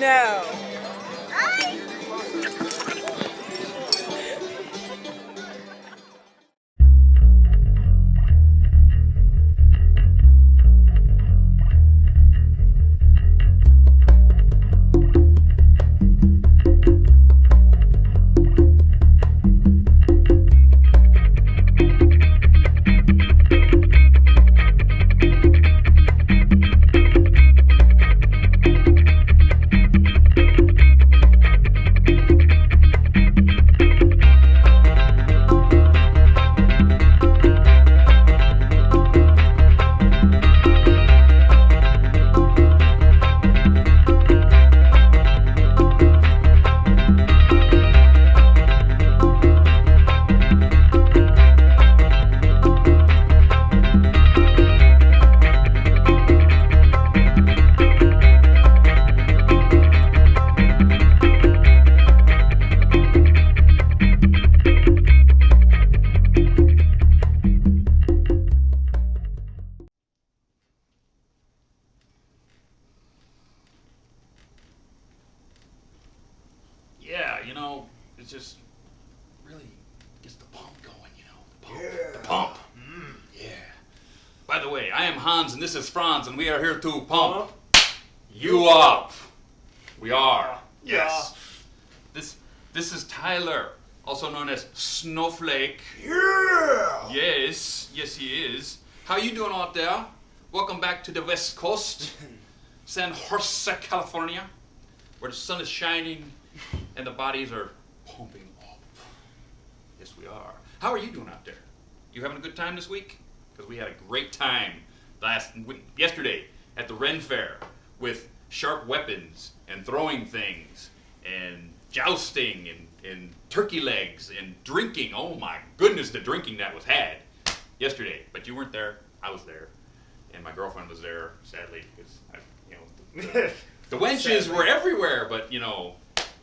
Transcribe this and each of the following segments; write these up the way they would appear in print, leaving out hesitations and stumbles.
No. Yeah, you know, it just really gets the pump going, you know. The pump. Yeah. The pump. Yeah. By the way, I am Hans and this is Franz and we are here to pump you up. We are. Yes. This is Tyler, also known as Snowflake. Yeah. Yes, he is. How you doing out there? Welcome back to the West Coast, San Jose, California, where the sun is shining and the bodies are pumping up. Yes, we are. How are you doing out there? You having a good time this week? Because we had a great time yesterday at the Ren Fair with sharp weapons and throwing things and jousting and turkey legs and drinking. Oh my goodness, the drinking that was had yesterday. But you weren't there. I was there. And my girlfriend was there, sadly, because the wenches were everywhere. But, you know,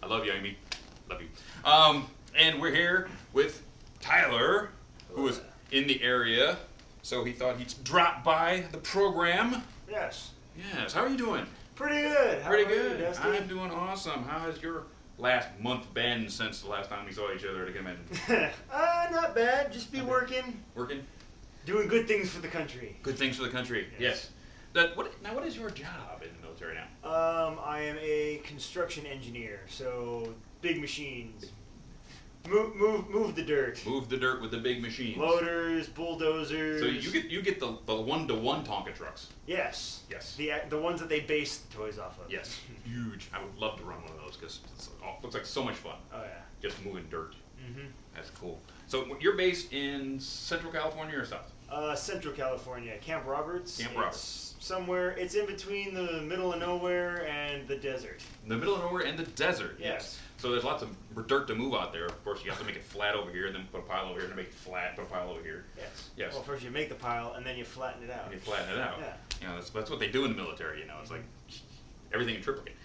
I love you, Amy. Love you. And we're here with Tyler, who is in the area. So he thought he'd drop by the program. Yes. Yes. How are you doing? Pretty good. Pretty good. I'm doing awesome. How has your last month been since the last time we saw each other to come in? Not bad. Just be working. Working? Doing good things for the country. Good things for the country. Yes. What is your job in the military now? I am a construction engineer, so big machines. Move the dirt. Move the dirt with the big machines. Loaders, bulldozers. So you get the 1-to-1 Tonka trucks. Yes. Yes. The ones that they base the toys off of. Yes. Huge. I would love to run one of those because it looks like so much fun. Oh yeah. Just moving dirt. Mhm. That's cool. So you're based in Central California or South? Central California, Camp Roberts. Camp Roberts. Somewhere, it's in between the middle of nowhere and the desert. The middle of nowhere and the desert. Yes. So there's lots of dirt to move out there. Of course, you have to make it flat over here, and then put a pile over here, and make it flat, put a pile over here. Yes. Yes. Well, first you make the pile, and then you flatten it out. And you flatten it out. Yeah. You know, that's what they do in the military. You know, it's like everything in triplicate.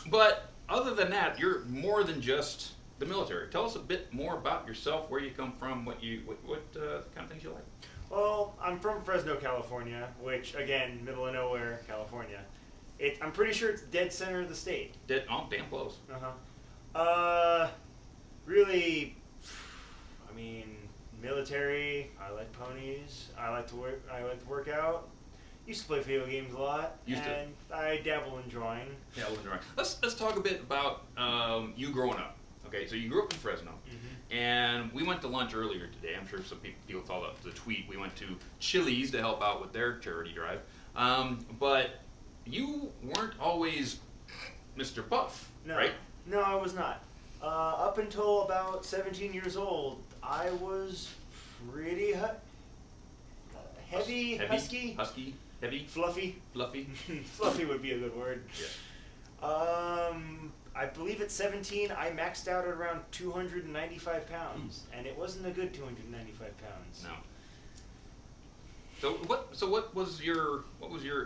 But other than that, you're more than just the military. Tell us a bit more about yourself, where you come from, what kind of things you like. Well, I'm from Fresno, California, which, again, middle of nowhere, California. I'm pretty sure it's dead center of the state. Oh, damn close. Really, I mean, military. I like ponies. I like to work out. Used to play video games a lot. And I dabble in drawing. Dabble in drawing. Let's talk a bit about you growing up. Okay, so you grew up in Fresno, and we went to lunch earlier today. I'm sure some people saw the tweet. We went to Chili's to help out with their charity drive. But you weren't always Mr. Buff, right? No, I was not. Up until about 17 years old, I was pretty heavy, husky, heavy, fluffy. Fluffy would be a good word. Yeah. I believe at 17, I maxed out at around 295 pounds, and it wasn't a good 295 pounds. No. So what was your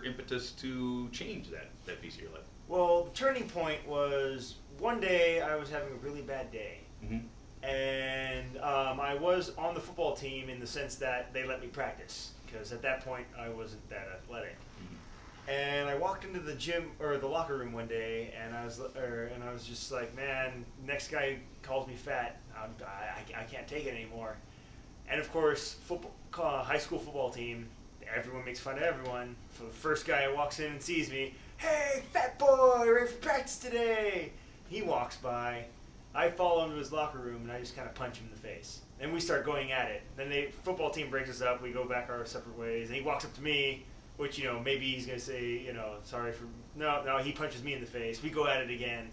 impetus to change that piece of your life? Well, the turning point was one day I was having a really bad day, and I was on the football team in the sense that they let me practice because at that point I wasn't that athletic. And I walked into the gym or the locker room one day, and I was just like, man, next guy calls me fat, I can't take it anymore. And of course, high school football team, everyone makes fun of everyone. For the first guy who walks in and sees me, hey, fat boy, ready for practice today? He walks by. I follow him to his locker room, and I just kind of punch him in the face. And we start going at it. Then the football team breaks us up. We go back our separate ways. And he walks up to me, which, maybe he's going to say, sorry for... No, he punches me in the face. We go at it again.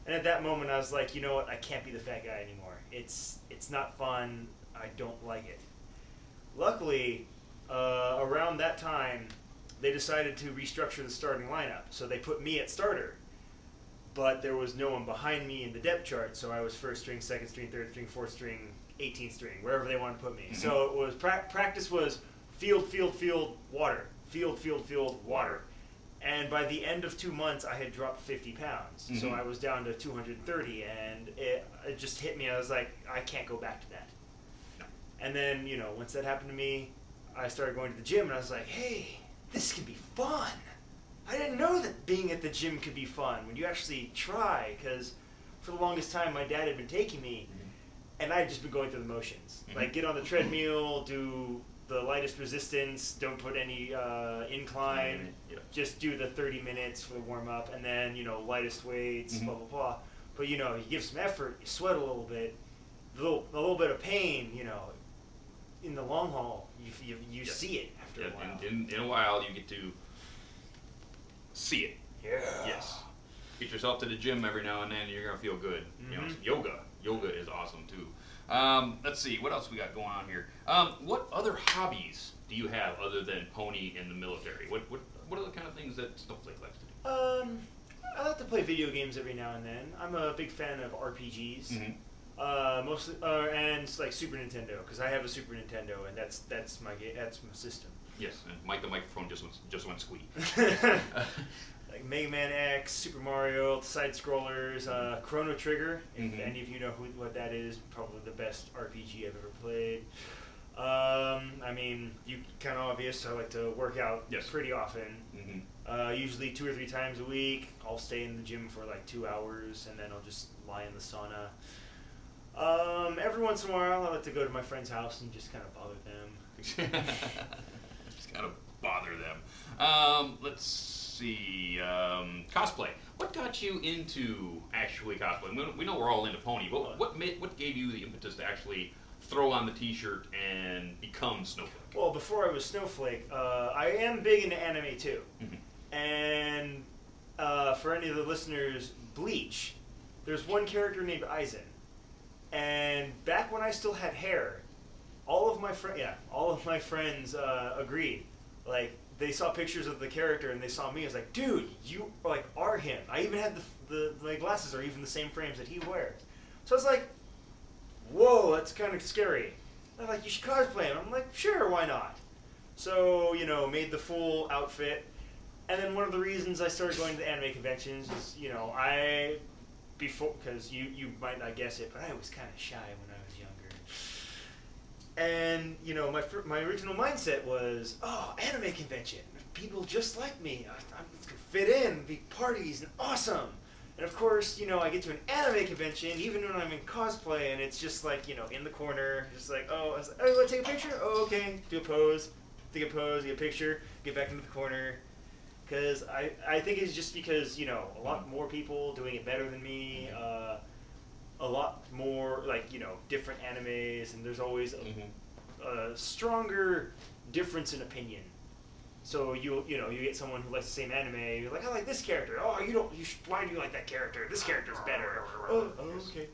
And at that moment, I was like, you know what? I can't be the fat guy anymore. It's not fun. I don't like it. Luckily, around that time, they decided to restructure the starting lineup. So they put me at starter. But there was no one behind me in the depth chart, so I was first string, second string, third string, fourth string, 18th string, wherever they wanted to put me. Mm-hmm. So it was practice was field, water, field, water. And by the end of 2 months, I had dropped 50 pounds. Mm-hmm. So I was down to 230, and it just hit me. I was like, I can't go back to that. No. And then, once that happened to me, I started going to the gym, and I was like, hey, this can be fun. I didn't know that being at the gym could be fun when you actually try, because for the longest time my dad had been taking me, mm-hmm. and I had just been going through the motions. Mm-hmm. Like get on the treadmill, do the lightest resistance, don't put any incline, mm-hmm. yeah. Just do the 30 minutes for the warm-up, and then, lightest weights, mm-hmm. blah, blah, blah. But, you give some effort, you sweat a little bit, a little bit of pain, in the long haul, you yeah. see it after a while. In a while, you get to see it. Yeah. Yes. Get yourself to the gym every now and then, and you're gonna feel good. Mm-hmm. Yoga is awesome too. Let's see, what else we got going on here? What other hobbies do you have other than pony and the military? What are the kind of things that Snowflake likes to do? I like to play video games every now and then. I'm a big fan of RPGs. Mm-hmm. Mostly, and like Super Nintendo, because I have a Super Nintendo, and that's my system. Yes, and the microphone just went squeak. Like Mega Man X, Super Mario, side scrollers, Chrono Trigger. If mm-hmm. any of you know what that is, probably the best RPG I've ever played. I mean, kind of obvious. I like to work out yes. pretty often. Mm-hmm. Usually 2 or 3 times a week. I'll stay in the gym for like 2 hours, and then I'll just lie in the sauna. Every once in a while, I like to go to my friend's house and just kind of bother them. Just kind of bother them. Let's see. Cosplay. What got you into actually cosplay? We know we're all into pony, but what gave you the impetus to actually throw on the t-shirt and become Snowflake? Well, before I was Snowflake, I am big into anime too. Mm-hmm. And for any of the listeners, Bleach, there's one character named Aizen. And back when I still had hair, all of my friends agreed. Like, they saw pictures of the character and they saw me. I was like, dude, you are him. I even had my glasses are even the same frames that he wears. So I was like, whoa, that's kind of scary. I'm like, you should cosplay him. I'm like, sure, why not? So, made the full outfit. And then one of the reasons I started going to anime conventions is, because you might not guess it, but I was kind of shy when I was younger. And, my original mindset was, oh, anime convention. People just like me. I'm going to fit in, be parties, and awesome. And of course, I get to an anime convention, even when I'm in cosplay, and it's just like, in the corner, just like, oh, you want to take a picture? Oh, okay. Do a pose. Take a pose, get a picture, get back into the corner. Because I think it's just because, a lot more people doing it better than me, a lot more, different animes, and there's always a stronger difference in opinion. So you get someone who likes the same anime, you're like, I like this character. Oh, why do you like that character? This character's better. Oh, okay.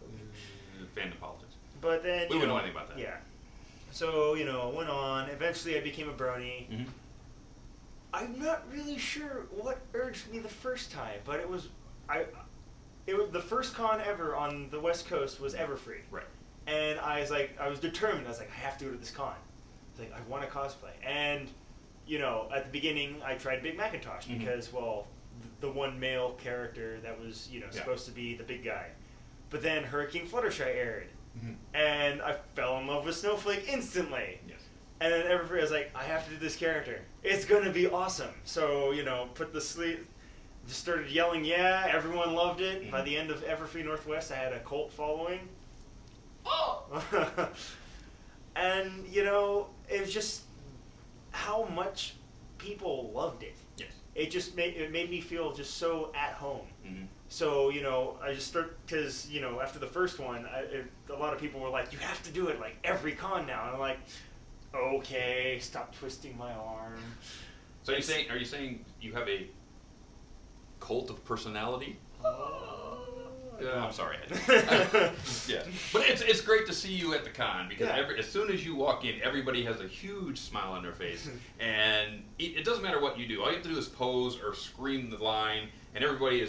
Fandom politics. But then, we wouldn't know anything about that. Yeah. So, went on. Eventually, I became a Brony. Mm-hmm. I'm not really sure what urged me the first time, but it was the first con ever on the West Coast was Everfree. Right. And I was determined. I was like, I have to go to this con. I was like, I want to cosplay. And, at the beginning, I tried Big Macintosh mm-hmm. because, well, the one male character that was, supposed to be the big guy. But then Hurricane Fluttershy aired. Mm-hmm. And I fell in love with Snowflake instantly. Yes. And then everybody was like, I have to do this character. It's going to be awesome. So, you know, put the sleeve, just started yelling, yeah, everyone loved it. Mm-hmm. By the end of Everfree Northwest, I had a cult following. Oh! And, you know, it was just how much people loved it. Yes. It made me feel just so at home. Mm-hmm. So, you know, I just because, you know, after the first one, a lot of people were like, you have to do it like every con now. And I'm like, okay, stop twisting my arm. So are you saying you have a cult of personality? I'm sorry. Yeah, but it's great to see you at the con because as soon as you walk in, everybody has a huge smile on their face, and it doesn't matter what you do. All you have to do is pose or scream the line, and everybody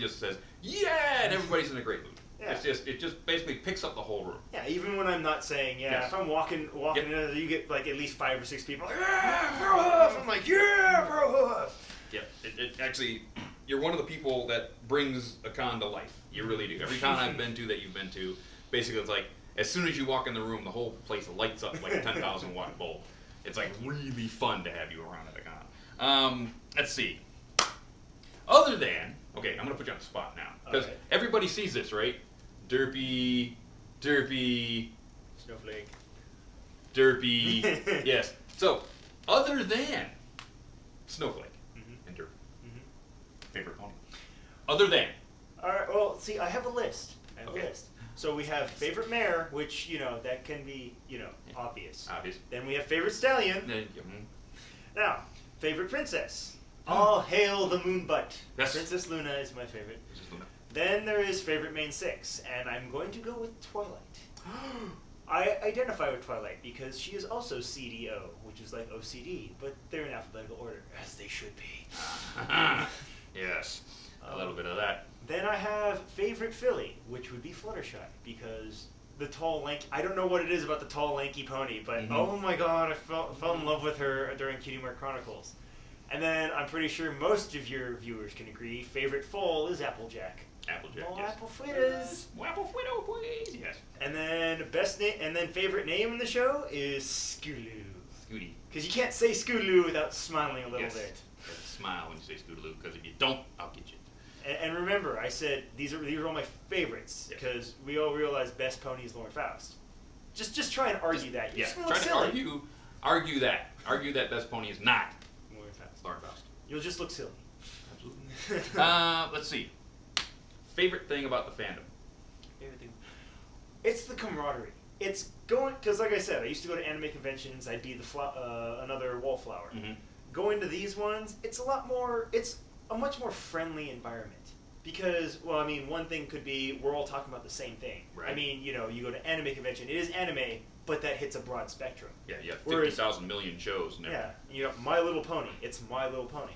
just says yeah, and everybody's in a great mood. Yeah. It just basically picks up the whole room. Yeah, even when I'm not saying if I'm walking in, you get like at least 5 or 6 people like, yeah, Bro Hoof. I'm like, yeah, Bro Hoof. Yeah, it actually, you're one of the people that brings a con to life. You really do. Every con I've been to that you've been to, basically it's like, as soon as you walk in the room, the whole place lights up like a 10,000 watt bulb. It's like really fun to have you around at a con. Let's see. Other than, okay, I'm going to put you on the spot now. Because everybody sees this, right? Derpy, Snowflake, Derpy, yes. So, other than Snowflake and Derpy, favorite pony. Other than. All right. Well, see, I have a list. So we have favorite mare, which that can be obvious. Obvious. Then we have favorite stallion. Now, favorite princess. All hail the moon butt. Yes. Princess Luna is my favorite. Princess Luna. Then there is favorite main 6, and I'm going to go with Twilight. I identify with Twilight because she is also CDO, which is like OCD, but they're in alphabetical order, as they should be. Yes, a little bit of that. Then I have favorite filly, which would be Fluttershy, because the tall, lanky, I don't know what it is about the tall, lanky pony, but oh my god, I fell in love with her during Cutie Mark Chronicles. And then I'm pretty sure most of your viewers can agree, favorite foal is Applejack. Applejack, more yes. apple fritters. More apple fritter, please. Yes. And then favorite name in the show is Scootaloo. Scooty. Because you can't say Scootaloo without smiling a little bit. You have to smile when you say Scootaloo, because if you don't, I'll get you. And remember, I said these are all my favorites because we all realize best pony is Lauren Faust. Just try and argue that. You're try to argue that best pony is not Lauren Faust. You'll just look silly. Absolutely. Let's see. Favorite thing about the fandom? Favorite thing. It's the camaraderie. It's going because, like I said, I used to go to anime conventions. I'd be another wallflower. Going to these ones, it's a much more friendly environment because, well, I mean, one thing could be we're all talking about the same thing. Right. I mean, you go to anime convention, it is anime, but that hits a broad spectrum. Yeah, you have 50,000 million shows. And yeah, My Little Pony, it's My Little Pony.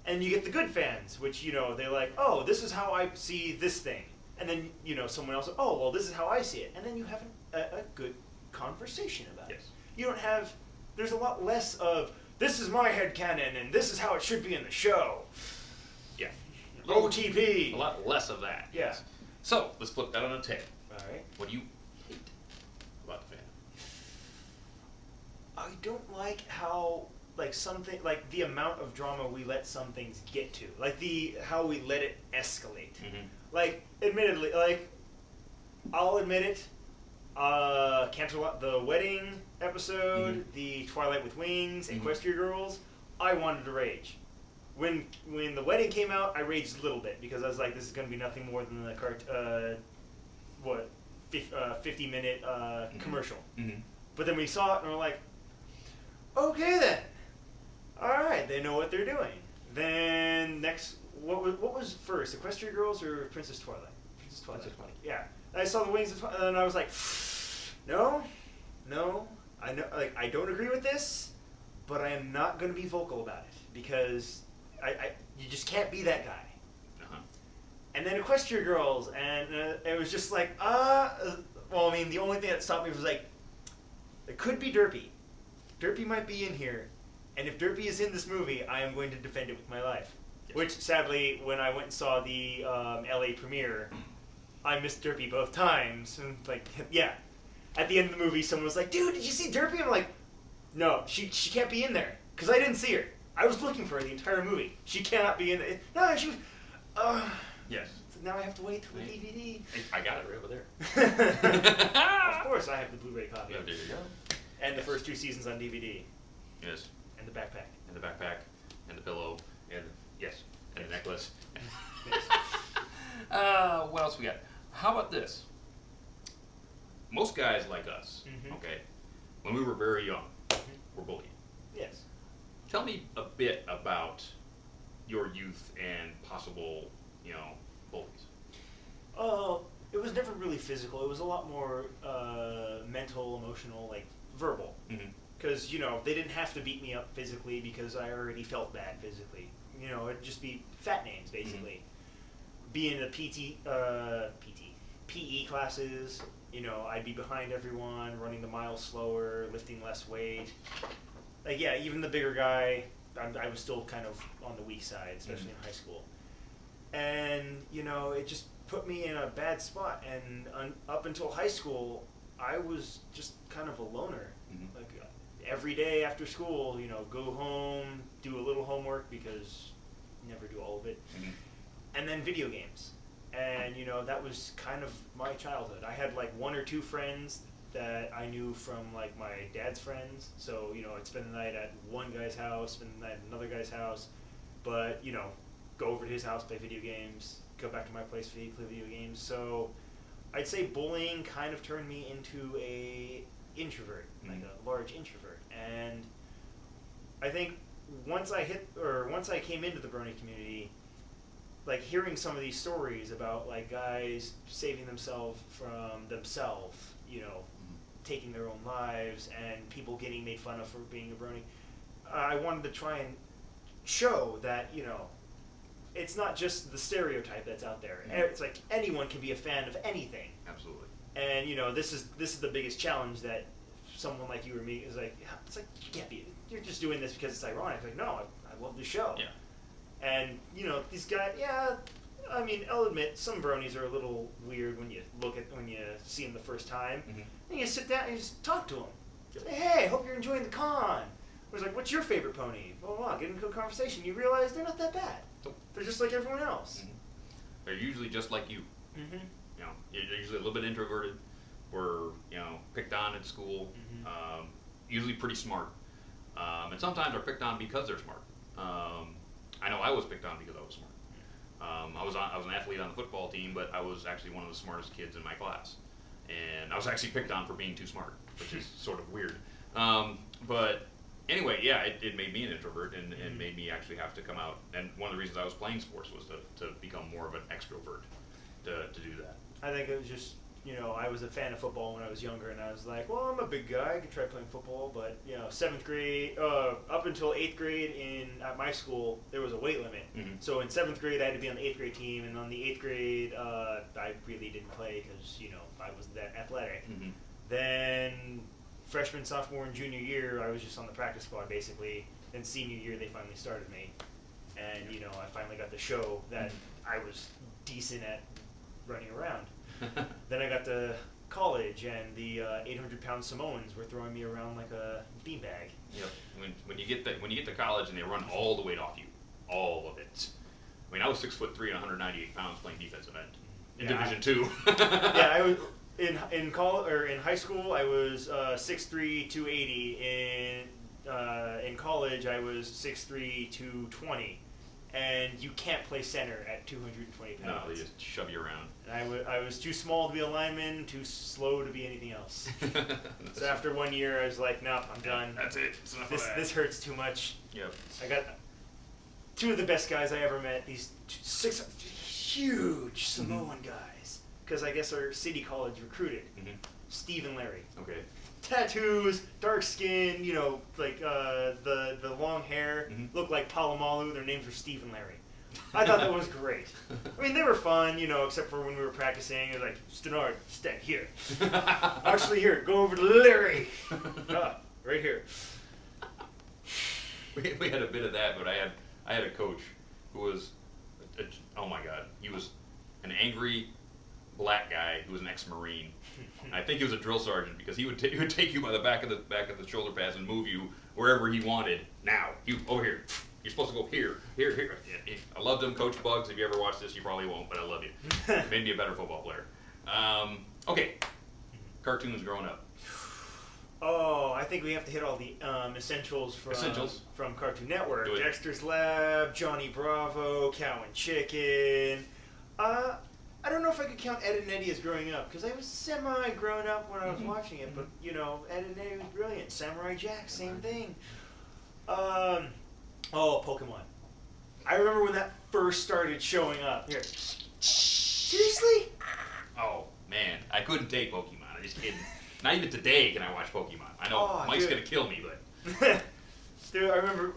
And you get the good fans, which, they're like, oh, this is how I see this thing. And then, someone else, oh, well, this is how I see it. And then you have a good conversation about it. You don't have, there's a lot less of, this is my headcanon, and this is how it should be in the show. Yeah. OTP. A lot less of that. Yeah. Yes. So, let's flip that on a tail. All right. What do you hate about the fandom? I don't like how, the amount of drama we let some things get to. How we let it escalate. Admittedly, I'll admit it, the wedding episode, the Twilight with Wings, Equestria Girls, I wanted to rage. When the wedding came out, I raged a little bit because I was like, this is going to be nothing more than the 50-minute commercial. But then we saw it and we're like, okay then, all right, they know what they're doing. Then next, what was first, Equestria Girls or Princess Twilight? Princess Twilight. Yeah, I saw the Wings of Twilight and I was like, no, I know, I don't agree with this, but I am not going to be vocal about it because you just can't be that guy. And then Equestria Girls, and it was just like, well, I mean, the only thing that stopped me was like, it could be Derpy. Derpy might be in here, and if Derpy is in this movie, I am going to defend it with my life. Yes. Which, sadly, when I went and saw the LA premiere, I missed Derpy both times. And, at the end of the movie, someone was like, dude, did you see Derpy? I'm like, No, she can't be in there because I didn't see her. I was looking for her the entire movie. She cannot be in there. No, she was. Yes. So now I have to wait till the DVD. I got it right over there. Of course, I have the Blu-ray copy. Yeah, there you go. And the first 2 seasons on DVD. Yes. And the backpack. And the backpack. And the pillow. And yes. And the necklace. Yes. What else we got? How about this? Most guys like us, okay, when we were very young, were bullied. Yes. Tell me a bit about your youth and possible, bullies. It was never really physical. It was a lot more mental, emotional, like verbal. Because, they didn't have to beat me up physically because I already felt bad physically. It'd just be fat names, basically. Being in the PE classes, I'd be behind everyone, running the miles slower, lifting less weight. Like, yeah, even the bigger guy, I was still kind of on the weak side, especially in high school. And, it just put me in a bad spot. And up until high school, I was just kind of a loner. Like, every day after school, go home, do a little homework because never do all of it. And then video games. And, that was kind of my childhood. I had like 1 or 2 friends that I knew from like my dad's friends. So, I'd spend the night at one guy's house, spend the night at another guy's house. But, go over to his house, play video games, go back to my place, play video games. So I'd say bullying kind of turned me into a introvert, like a large introvert. And I think once I came into the Brony community, like hearing some of these stories about like guys saving themselves from themselves, taking their own lives, and people getting made fun of for being a Brony, I wanted to try and show that, it's not just the stereotype that's out there. It's like anyone can be a fan of anything. Absolutely. And this is the biggest challenge that someone like you or me is like. It's like you can't be. You're just doing this because it's ironic. Like, no, I love the show. Yeah. And these guys. Yeah, I mean, I'll admit some bronies are a little weird when you see them the first time. And you sit down and you just talk to them. Say, hey, hope you're enjoying the con. It was like, what's your favorite pony? Blah, blah, blah. Get into a conversation. You realize they're not that bad. They're just like everyone else. They're usually just like you. You're usually a little bit introverted, or picked on at school. Usually pretty smart, and sometimes are picked on because they're smart. I know I was picked on because I was smart. I was an athlete on the football team, but I was actually one of the smartest kids in my class, and I was actually picked on for being too smart, which is sort of weird. But anyway, yeah, it made me an introvert and made me actually have to come out. And one of the reasons I was playing sports was to become more of an extrovert, to do that. I think it was just, I was a fan of football when I was younger, and I was like, well, I'm a big guy, I could try playing football. But, 7th grade, up until 8th grade at my school, there was a weight limit. So in 7th grade, I had to be on the 8th grade team, and on the 8th grade, I really didn't play because, I wasn't that athletic. Then freshman, sophomore, and junior year, I was just on the practice squad, basically. Then senior year, they finally started me. And, I finally got to show that I was decent at running around. Then I got to college, and the 800-pound Samoans were throwing me around like a beanbag. Yep. When you get to college and they run all the weight off you, all of it. I mean, I was 6'3" and 198 pounds playing defensive end in Division II. Yeah, I was in college or in high school. I was 6'3", 280. In college, I was 6'3", 220. And you can't play center at 220 pounds. No, they just shove you around. And I was too small to be a lineman, too slow to be anything else. So after 1 year, I was like, nope, I'm done. That's it. It's enough of that. This hurts too much. Yep. I got 2 of the best guys I ever met. These 6 huge Samoan guys. Because I guess our city college recruited. Steve and Larry. Okay. Tattoos, dark skin, like the long hair, look like Palomalu. Their names were Steve and Larry. I thought that was great. I mean, they were fun, except for when we were practicing. It was like, Stenard, stand here. Actually, here, go over to Larry. Right here. We had a bit of that, but I had a coach who was, oh my God, he was an angry black guy who was an ex-Marine, I think he was a drill sergeant because he would take you by the back of the shoulder pads and move you wherever he wanted. Now, you over here. You're supposed to go here. I loved him, Coach Bugs. If you ever watch this, you probably won't, but I love you. Made me a better football player. Okay, cartoons growing up. Oh, I think we have to hit all the essentials from Cartoon Network. Dexter's Lab, Johnny Bravo, Cow and Chicken. I don't know if I could count Ed and Eddie as growing up, because I was semi-grown up when I was watching it, but, you know, Ed and Eddie was brilliant. Samurai Jack, same thing. Oh, Pokemon. I remember when that first started showing up. Here. Seriously? Oh, man. I couldn't take Pokemon. I just kidding. Not even today can I watch Pokemon. I know Mike's going to kill me, but... Dude, I remember...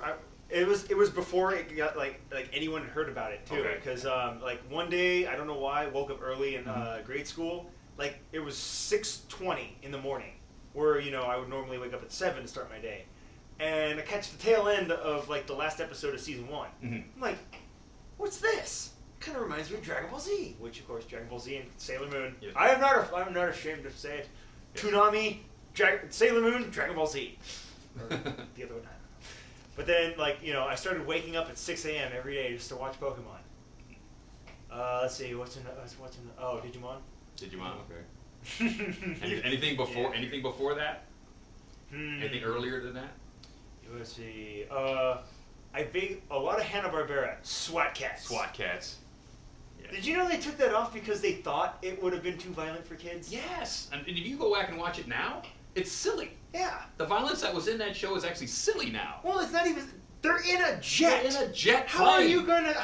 It was before it got like anyone had heard about it too, because like one day, I don't know why, I woke up early in grade school, like it was 6:20 in the morning, where, you know, I would normally wake up at 7 to start my day, and I catch the tail end of like the last episode of season 1. I'm like, what's this? Kind of reminds me of Dragon Ball Z, which of course Dragon Ball Z and Sailor Moon. Yes. I'm not ashamed to say it. Yes. Toonami, Sailor Moon, Dragon Ball Z, or the other one. But then, like, you know, I started waking up at 6 a.m. every day just to watch Pokemon. Let's see, what's in oh, Digimon? Digimon, okay. Anything before that? Anything earlier than that? Let's see. A lot of Hanna-Barbera. SWAT Cats. SWAT Cats. Yeah. Did you know they took that off because they thought it would have been too violent for kids? Yes. And if you go back and watch it now, it's silly. Yeah. The violence that was in that show is actually silly now. Well, it's not even... They're in a jet. They're in a jet How are you going to...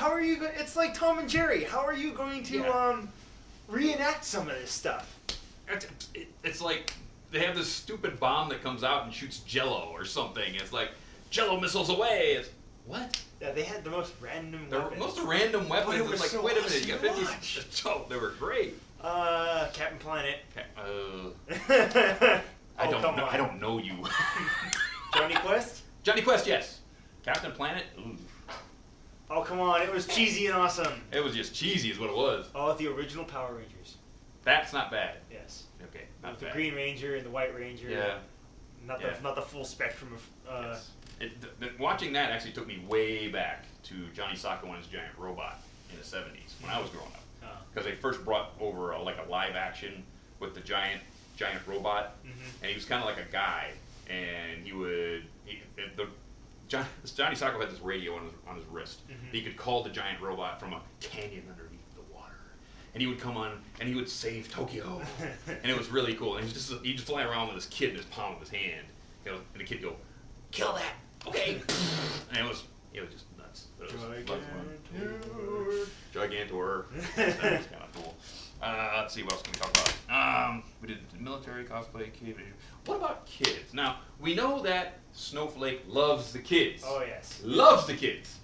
It's like Tom and Jerry. How are you going to reenact some of this stuff? It's like they have this stupid bomb that comes out and shoots Jello or something. It's like, Jello missiles away. It's, what? Yeah, they had the most random weapons. The most random weapons. It was like, so wait a minute, you got 50... watch. They were great. Captain Planet. I don't know you. Johnny Quest? Johnny Quest, yes. Captain Planet? Ooh. Oh, come on. It was cheesy and awesome. It was just cheesy is what it was. Oh, the original Power Rangers. That's not bad. Yes. Okay, not the bad. Green Ranger and the White Ranger. Yeah. Not the full spectrum of... Yes. Watching that actually took me way back to Johnny Sokko and his giant robot in the 70s when I was growing up. Because they first brought over a live action with the giant robot, and he was kind of like a guy, and Johnny Sokko had this radio on his wrist. He could call the giant robot from a canyon underneath the water, and he would come on and he would save Tokyo, and it was really cool. And he'd just fly around with his kid in his palm of his hand, you know, and the kid go, "Kill that, okay," and it was just nuts. But it was Gigantor. That was kind of cool. Let's see, what else can we talk about? We did military, cosplay, kid. What about kids? Now, we know that Snowflake loves the kids. Oh, yes. Loves the kids.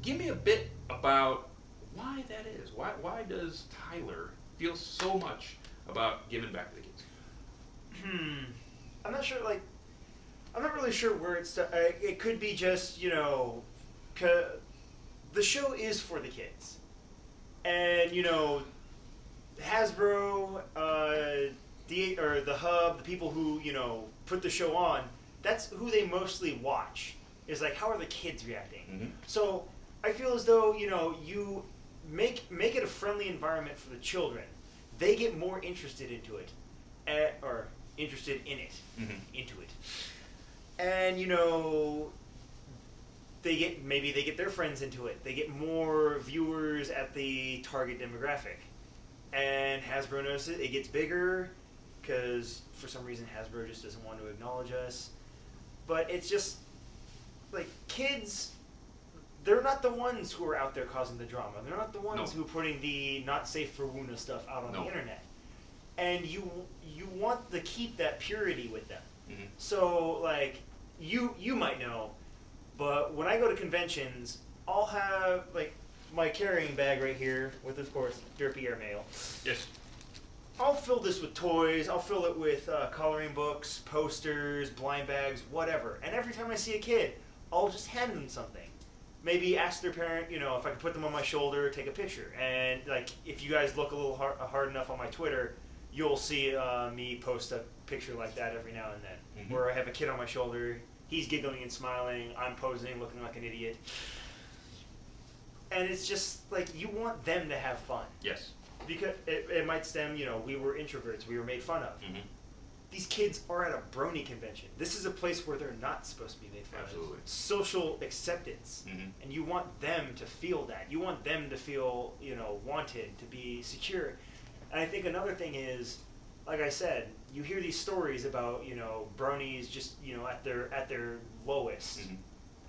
Give me a bit about why that is. Why does Tyler feel so much about giving back to the kids? I'm not sure, I'm not really sure where it's... it could be just, you know... the show is for the kids. And, you know... Hasbro, the Hub, the people who, you know, put the show on, that's who they mostly watch. Is like, how are the kids reacting? So I feel as though, you know, you make it a friendly environment for the children. They get more interested into it, or interested in it, into it, and, you know, maybe they get their friends into it. They get more viewers at the target demographic. And Hasbro notices it gets bigger because for some reason Hasbro just doesn't want to acknowledge us. But it's just like kids, they're not the ones who are out there causing the drama. They're not the ones who are putting the not safe for Wuna stuff out on the internet. And you want to keep that purity with them. So like you might know, but when I go to conventions, I'll have like my carrying bag right here with, of course, Derpy Airmail. Yes. I'll fill this with toys. I'll fill it with coloring books, posters, blind bags, whatever. And every time I see a kid, I'll just hand them something. Maybe ask their parent, you know, if I can put them on my shoulder, take a picture. And like, if you guys look a little hard enough on my Twitter, you'll see me post a picture like that every now and then, Mm-hmm. where I have a kid on my shoulder, he's giggling and smiling, I'm posing, looking like an idiot. And it's just like, you want them to have fun. Yes. Because it might stem, you know, we were introverts, we were made fun of. Mm-hmm. These kids are at a Brony convention. This is a place where they're not supposed to be made fun Absolutely. of. Social acceptance. Mm-hmm. And you want them to feel that. You want them to feel, you know, wanted, to be secure. And I think another thing is, like I said, you hear these stories about, you know, bronies just, you know, at their lowest, Mm-hmm.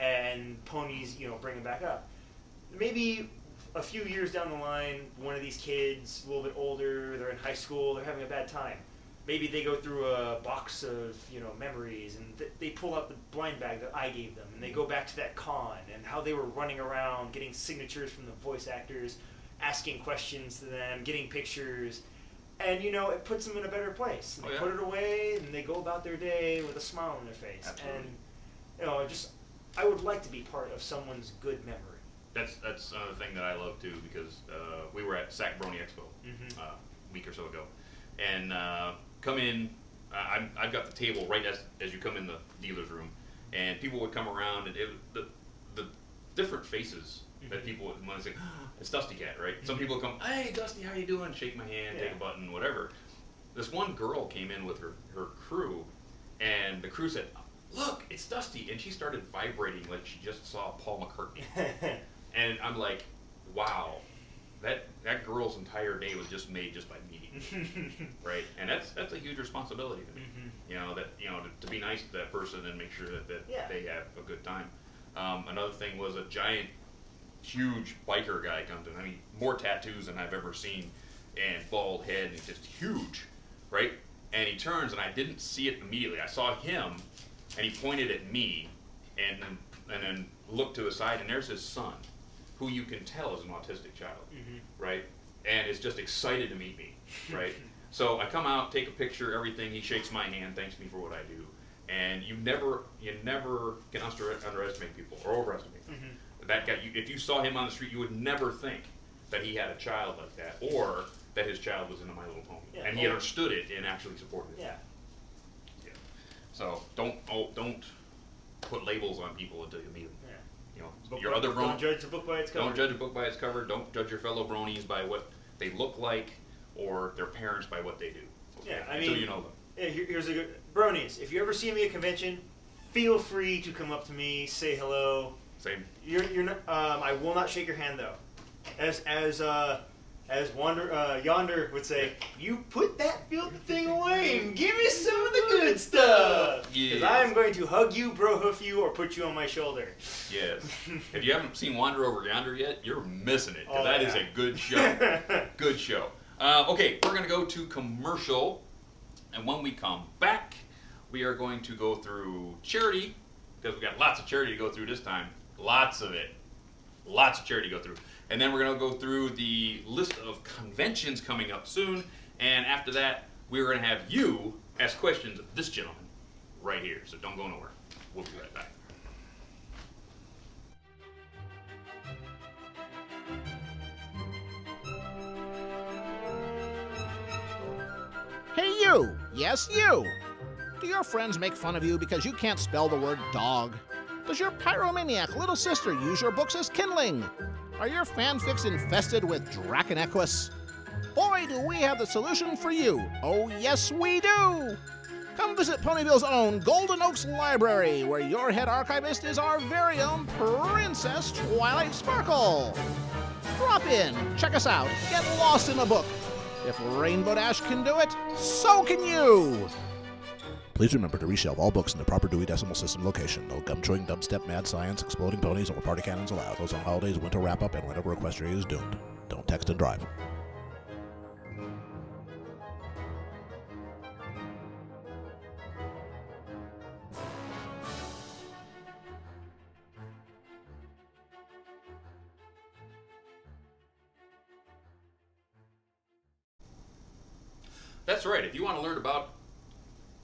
and ponies, you know, bring them back up. Maybe a few years down the line, one of these kids, a little bit older, they're in high school, they're having a bad time. Maybe they go through a box of, you know, memories, and they pull out the blind bag that I gave them, and they go back to that con and how they were running around, getting signatures from the voice actors, asking questions to them, getting pictures, and, you know, it puts them in a better place. And they put it away, and they go about their day with a smile on their face. Absolutely. And, you know, just, I would like to be part of someone's good memory. That's another thing that I love too, because we were at SAC Brony Expo Mm-hmm. a week or so ago, and come in. I've got the table right as you come in the dealer's room, and people would come around, and the different faces that people would want to say, oh, it's DustyKatt, right? Some people would come, hey Dusty, how you doing? Shake my hand, take a button, whatever. This one girl came in with her crew, and the crew said, look, it's Dusty, and she started vibrating like she just saw Paul McCartney. And I'm like, wow, that girl's entire day was just made just by meeting, right? And that's a huge responsibility to me. Mm-hmm. You know, that, you know, to be nice to that person and make sure that they have a good time. Another thing was a giant, huge biker guy comes in. I mean, more tattoos than I've ever seen, and bald head, and just huge, right? And he turns, and I didn't see it immediately. I saw him, and he pointed at me, and then looked to his side, and there's his son, who you can tell is an autistic child, right? And is just excited to meet me, right? So I come out, take a picture, everything. He shakes my hand, thanks me for what I do, and you never can underestimate people or overestimate them. That guy, if you saw him on the street, you would never think that he had a child like that, or that his child was into My Little Pony, and he understood it and actually supported it. Yeah. So don't put labels on people until you meet them. You know, your other don't judge the book by its cover. Don't judge a book by its cover. Don't judge your fellow bronies by what they look like, or their parents by what they do. Okay? Yeah, I mean, until you know them. Yeah, here's a good bronies. If you ever see me at a convention, feel free to come up to me, say hello. Same. You're not. I will not shake your hand though. As Yonder would say, you put that filthy thing away and give me some of the good stuff. Because I am going to hug you, bro hoof you, or put you on my shoulder. Yes. If you haven't seen Wander Over Yonder yet, you're missing it. Because that is a good show. Good show. Okay, we're going to go to commercial. And when we come back, we are going to go through charity. Because we've got lots of charity to go through this time. Lots of it. Lots of charity to go through. And then we're going to go through the list of conventions coming up soon. And after that, we're going to have you ask questions of this gentleman right here. So don't go nowhere. We'll be right back. Hey you! Yes, you! Do your friends make fun of you because you can't spell the word dog? Does your pyromaniac little sister use your books as kindling? Are your fanfics infested with Draconequus? Boy, do we have the solution for you. Oh, yes, we do. Come visit Ponyville's own Golden Oaks Library, where your head archivist is our very own Princess Twilight Sparkle. Drop in, check us out, get lost in a book. If Rainbow Dash can do it, so can you. Please remember to reshelve all books in the proper Dewey Decimal System location. No gum-chewing, dubstep, mad science, exploding ponies, or party cannons allowed. Those on holidays, winter wrap-up, and whenever Equestria is doomed. Don't text and drive. That's right. If you want to learn about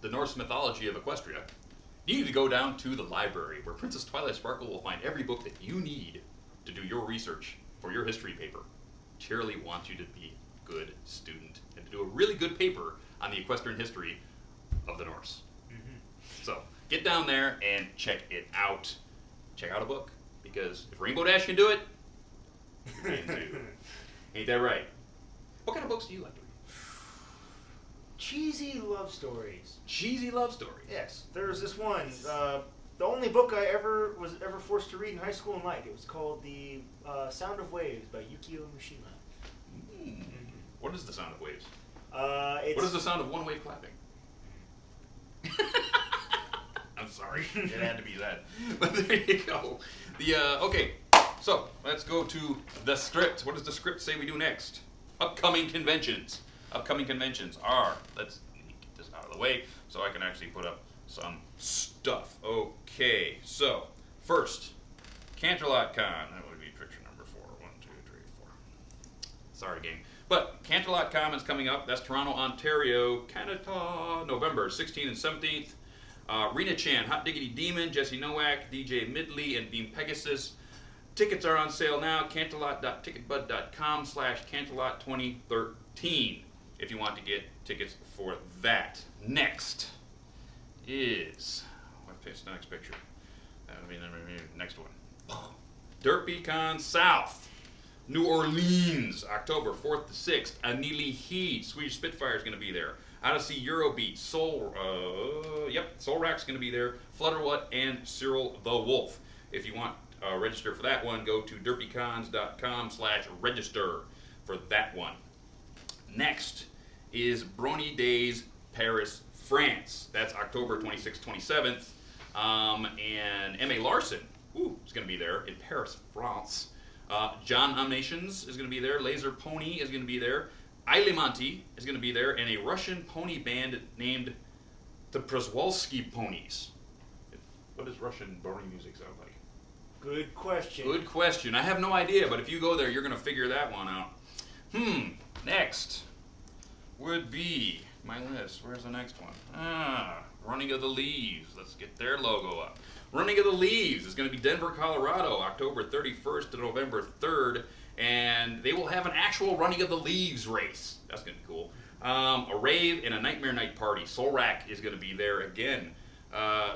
the Norse mythology of Equestria, you need to go down to the library, where Princess Twilight Sparkle will find every book that you need to do your research for your history paper. Cheerilee wants you to be good student and to do a really good paper on the equestrian history of the Norse. So get down there and check it out. Check out a book, because if Rainbow Dash can do it, you can too. Ain't that right? What kind of books do you like to read? Cheesy love stories. Cheesy love stories. Yes, there was this one. The only book I was ever forced to read in high school and liked. It was called The Sound of Waves by Yukio Mishima. What is The Sound of Waves? What What is the sound of one wave clapping? I'm sorry, it had to be that. But there you go. Okay, so let's go to the script. What does the script say we do next? Upcoming conventions. Upcoming conventions are, let's get this out of the way so I can actually put up some stuff. Okay, so first, CanterlotCon. That would be picture number 4. 1, 2, 3, 4. Sorry, gang. But CanterlotCon is coming up. That's Toronto, Ontario, Canada, November 16th and 17th. Rena Chan, Hot Diggity Demon, Jesse Nowak, DJ Midley, and Beam Pegasus. Tickets are on sale now. Canterlot.ticketbud.com/Canterlot2013 if you want to get tickets for that. Next is, what's the next picture? Next one. DerpyCon South, New Orleans, October 4th to 6th. Anili Heed, Swedish Spitfire is going to be there. Odyssey Eurobeat, Soul Rack's going to be there. Flutterwhat and Cyril the Wolf. If you want register for that one, go to derpycons.com/register for that one. Next is Brony Days, Paris, France. That's October 26th, 27th. And M.A. Larson is going to be there in Paris, France. John Omnations is going to be there. Laser Pony is going to be there. Eile Monty is going to be there. And a Russian pony band named the Przewalski Ponies. What does Russian Brony music sound like? Good question. Good question. I have no idea, but if you go there, you're going to figure that one out. Next would be my list. Where's the next one? Running of the Leaves. Let's get their logo up. Running of the Leaves is going to be Denver, Colorado, October 31st to November 3rd. And they will have an actual Running of the Leaves race. That's going to be cool. A rave and a Nightmare Night party. Solrak is going to be there again.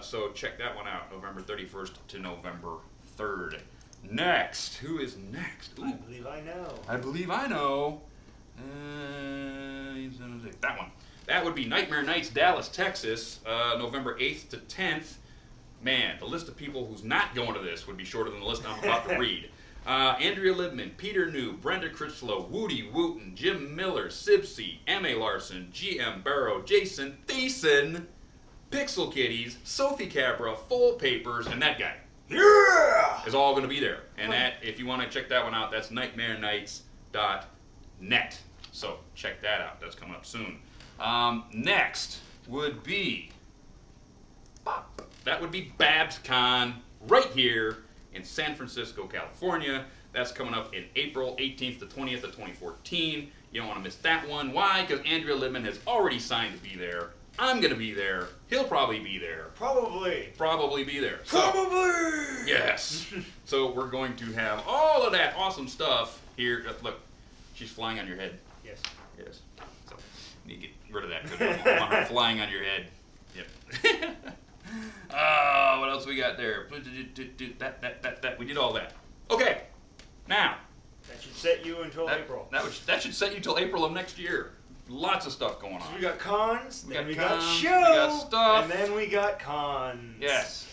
So check that one out, November 31st to November 3rd. Next. Who is next? Ooh. I believe I know. I believe I know. That one. That would be Nightmare Nights, Dallas, Texas, November 8th to 10th. Man, the list of people who's not going to this would be shorter than the list I'm about to read. Andrea Libman, Peter New, Brenda Critchlow, Woody Wooten, Jim Miller, Sibsy, M.A. Larson, G.M. Barrow, Jason Thiessen, Pixel Kitties, Sophie Capra, Full Papers, and that guy. Yeah! Is all going to be there. And that, if you want to check that one out, that's nightmarenights.net. So check that out. That's coming up soon. Next would be, that would be BabsCon right here in San Francisco, California. That's coming up in April 18th to 20th of 2014. You don't want to miss that one. Why? Because Andrea Libman has already signed to be there. I'm going to be there. He'll probably be there. Probably. Probably be there. So, Probably! yes. So we're going to have all of that awesome stuff here. Look, she's flying on your head. Yes. Yes. So you need to get rid of that. I don't want her flying on your head. Yep. What else we got there? That. We did all that. Okay. Now. That should set you until April. That should set you till April of next year. Lots of stuff going on. So we got cons, we then we got got cons, show, we got stuff. and then we got cons. Yes.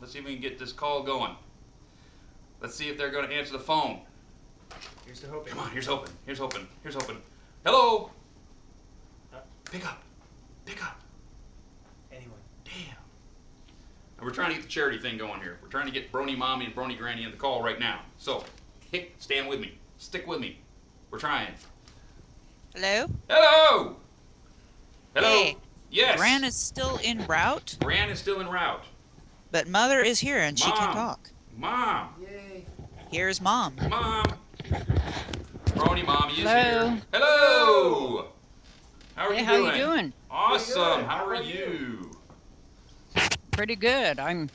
Let's see if we can get this call going. Let's see if they're going to answer the phone. Here's to hoping. Come on, here's hoping. Here's hoping. Here's hoping. Hello. Pick up. Pick up. Anyway. Damn. And we're trying to get the charity thing going here. We're trying to get Brony Mommy and Brony Granny in the call right now. So, stand with me. Stick with me. We're trying. Hello? Hello! Hello? Hey. Yes. Gran is still en route, Gran is still en route. but Mother is here and she can Mom. talk. Mom. Yay. Here's Mom. Mom. Brony Mommy is Hello. here. Hello! How are Hey, you how doing? you doing? Awesome. Pretty good. How How are about you? Pretty good. I'm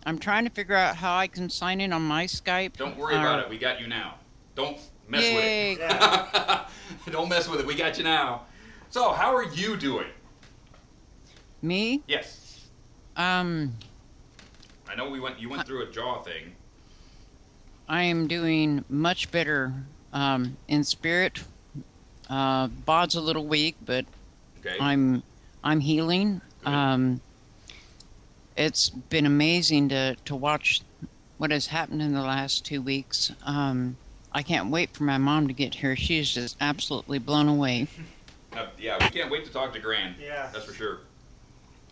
I'm trying to figure out how I can sign in on my Skype. Don't worry about it. We got you now. Don't mess Yay. with it. Don't mess with it. We got you now. So, how are you doing? Me? Yes. I I know you went through a jaw thing. am doing much better in spirit. Bod's a little weak, but Okay. I'm healing. Good. It's been amazing to watch what has happened in the last 2 weeks. I can't wait for my mom to get here. She is just absolutely blown away. Yeah, we can't wait to talk to Gran. Yeah. That's for sure.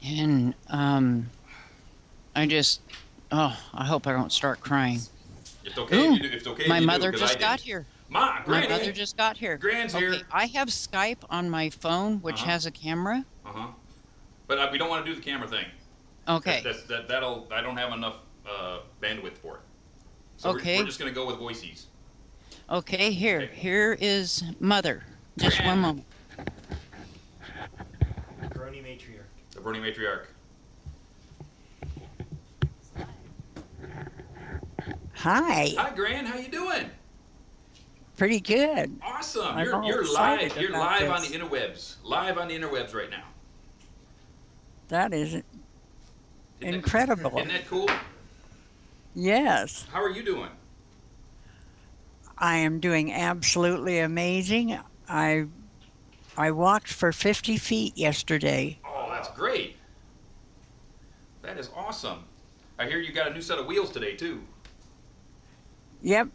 And I just, I hope I don't start crying. It's okay Ooh, if you do. It's okay if my you do, mother 'cause just I got didn't. here. My My Granny. mother just got here. Gran's Okay, here. I have Skype on my phone, which Uh-huh. has a camera. But we don't want to do the camera thing. Okay. That'll. I don't have enough bandwidth for it. So Okay. we're just gonna go with voices. Okay, here. Okay. Here is Mother. Just one moment. Brony matriarch. The Brony matriarch. Hi, Hi, Gran. How you doing? pretty good. Awesome. I'm You're all live. excited You're about live on the this. interwebs. Live on the interwebs right now. That is Isn't incredible. Isn't that cool? Yes, How are you doing? I am doing absolutely amazing. I walked for 50 feet yesterday. Oh, that's great. That is awesome. I hear you got a new set of wheels today too. Yep,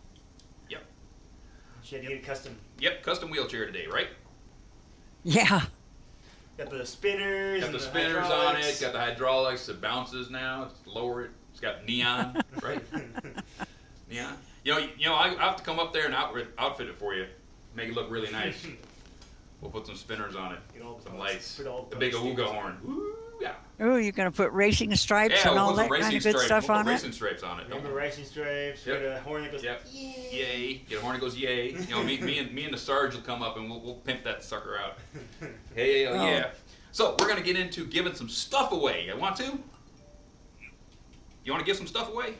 She had to get a custom. Yep, custom wheelchair today, right? yeah, Got the spinners. Got and the spinners on it. hydraulics. Got the hydraulics. It bounces now. It's lower it. It's got neon, right? Neon. You know, I have to come up there and outfit it for you, make it look really nice. We'll put some spinners on it, Get all the some bugs- lights, put all the big bugs awooga stickers. horn. Woo, yeah. Oh, you're going to put racing stripes Yeah, and we'll all put some that kind racing of good stripes. stuff We'll on put it? racing stripes on it. Remember racing stripes? Yep. We got a horn that goes, Yep. yay. Yay! Get a horn that goes yay. You know, me and the Sarge will come up and we'll pimp that sucker out. Hey, Oh. yeah. So we're gonna get into giving some stuff away. You want to? You want to give some stuff away?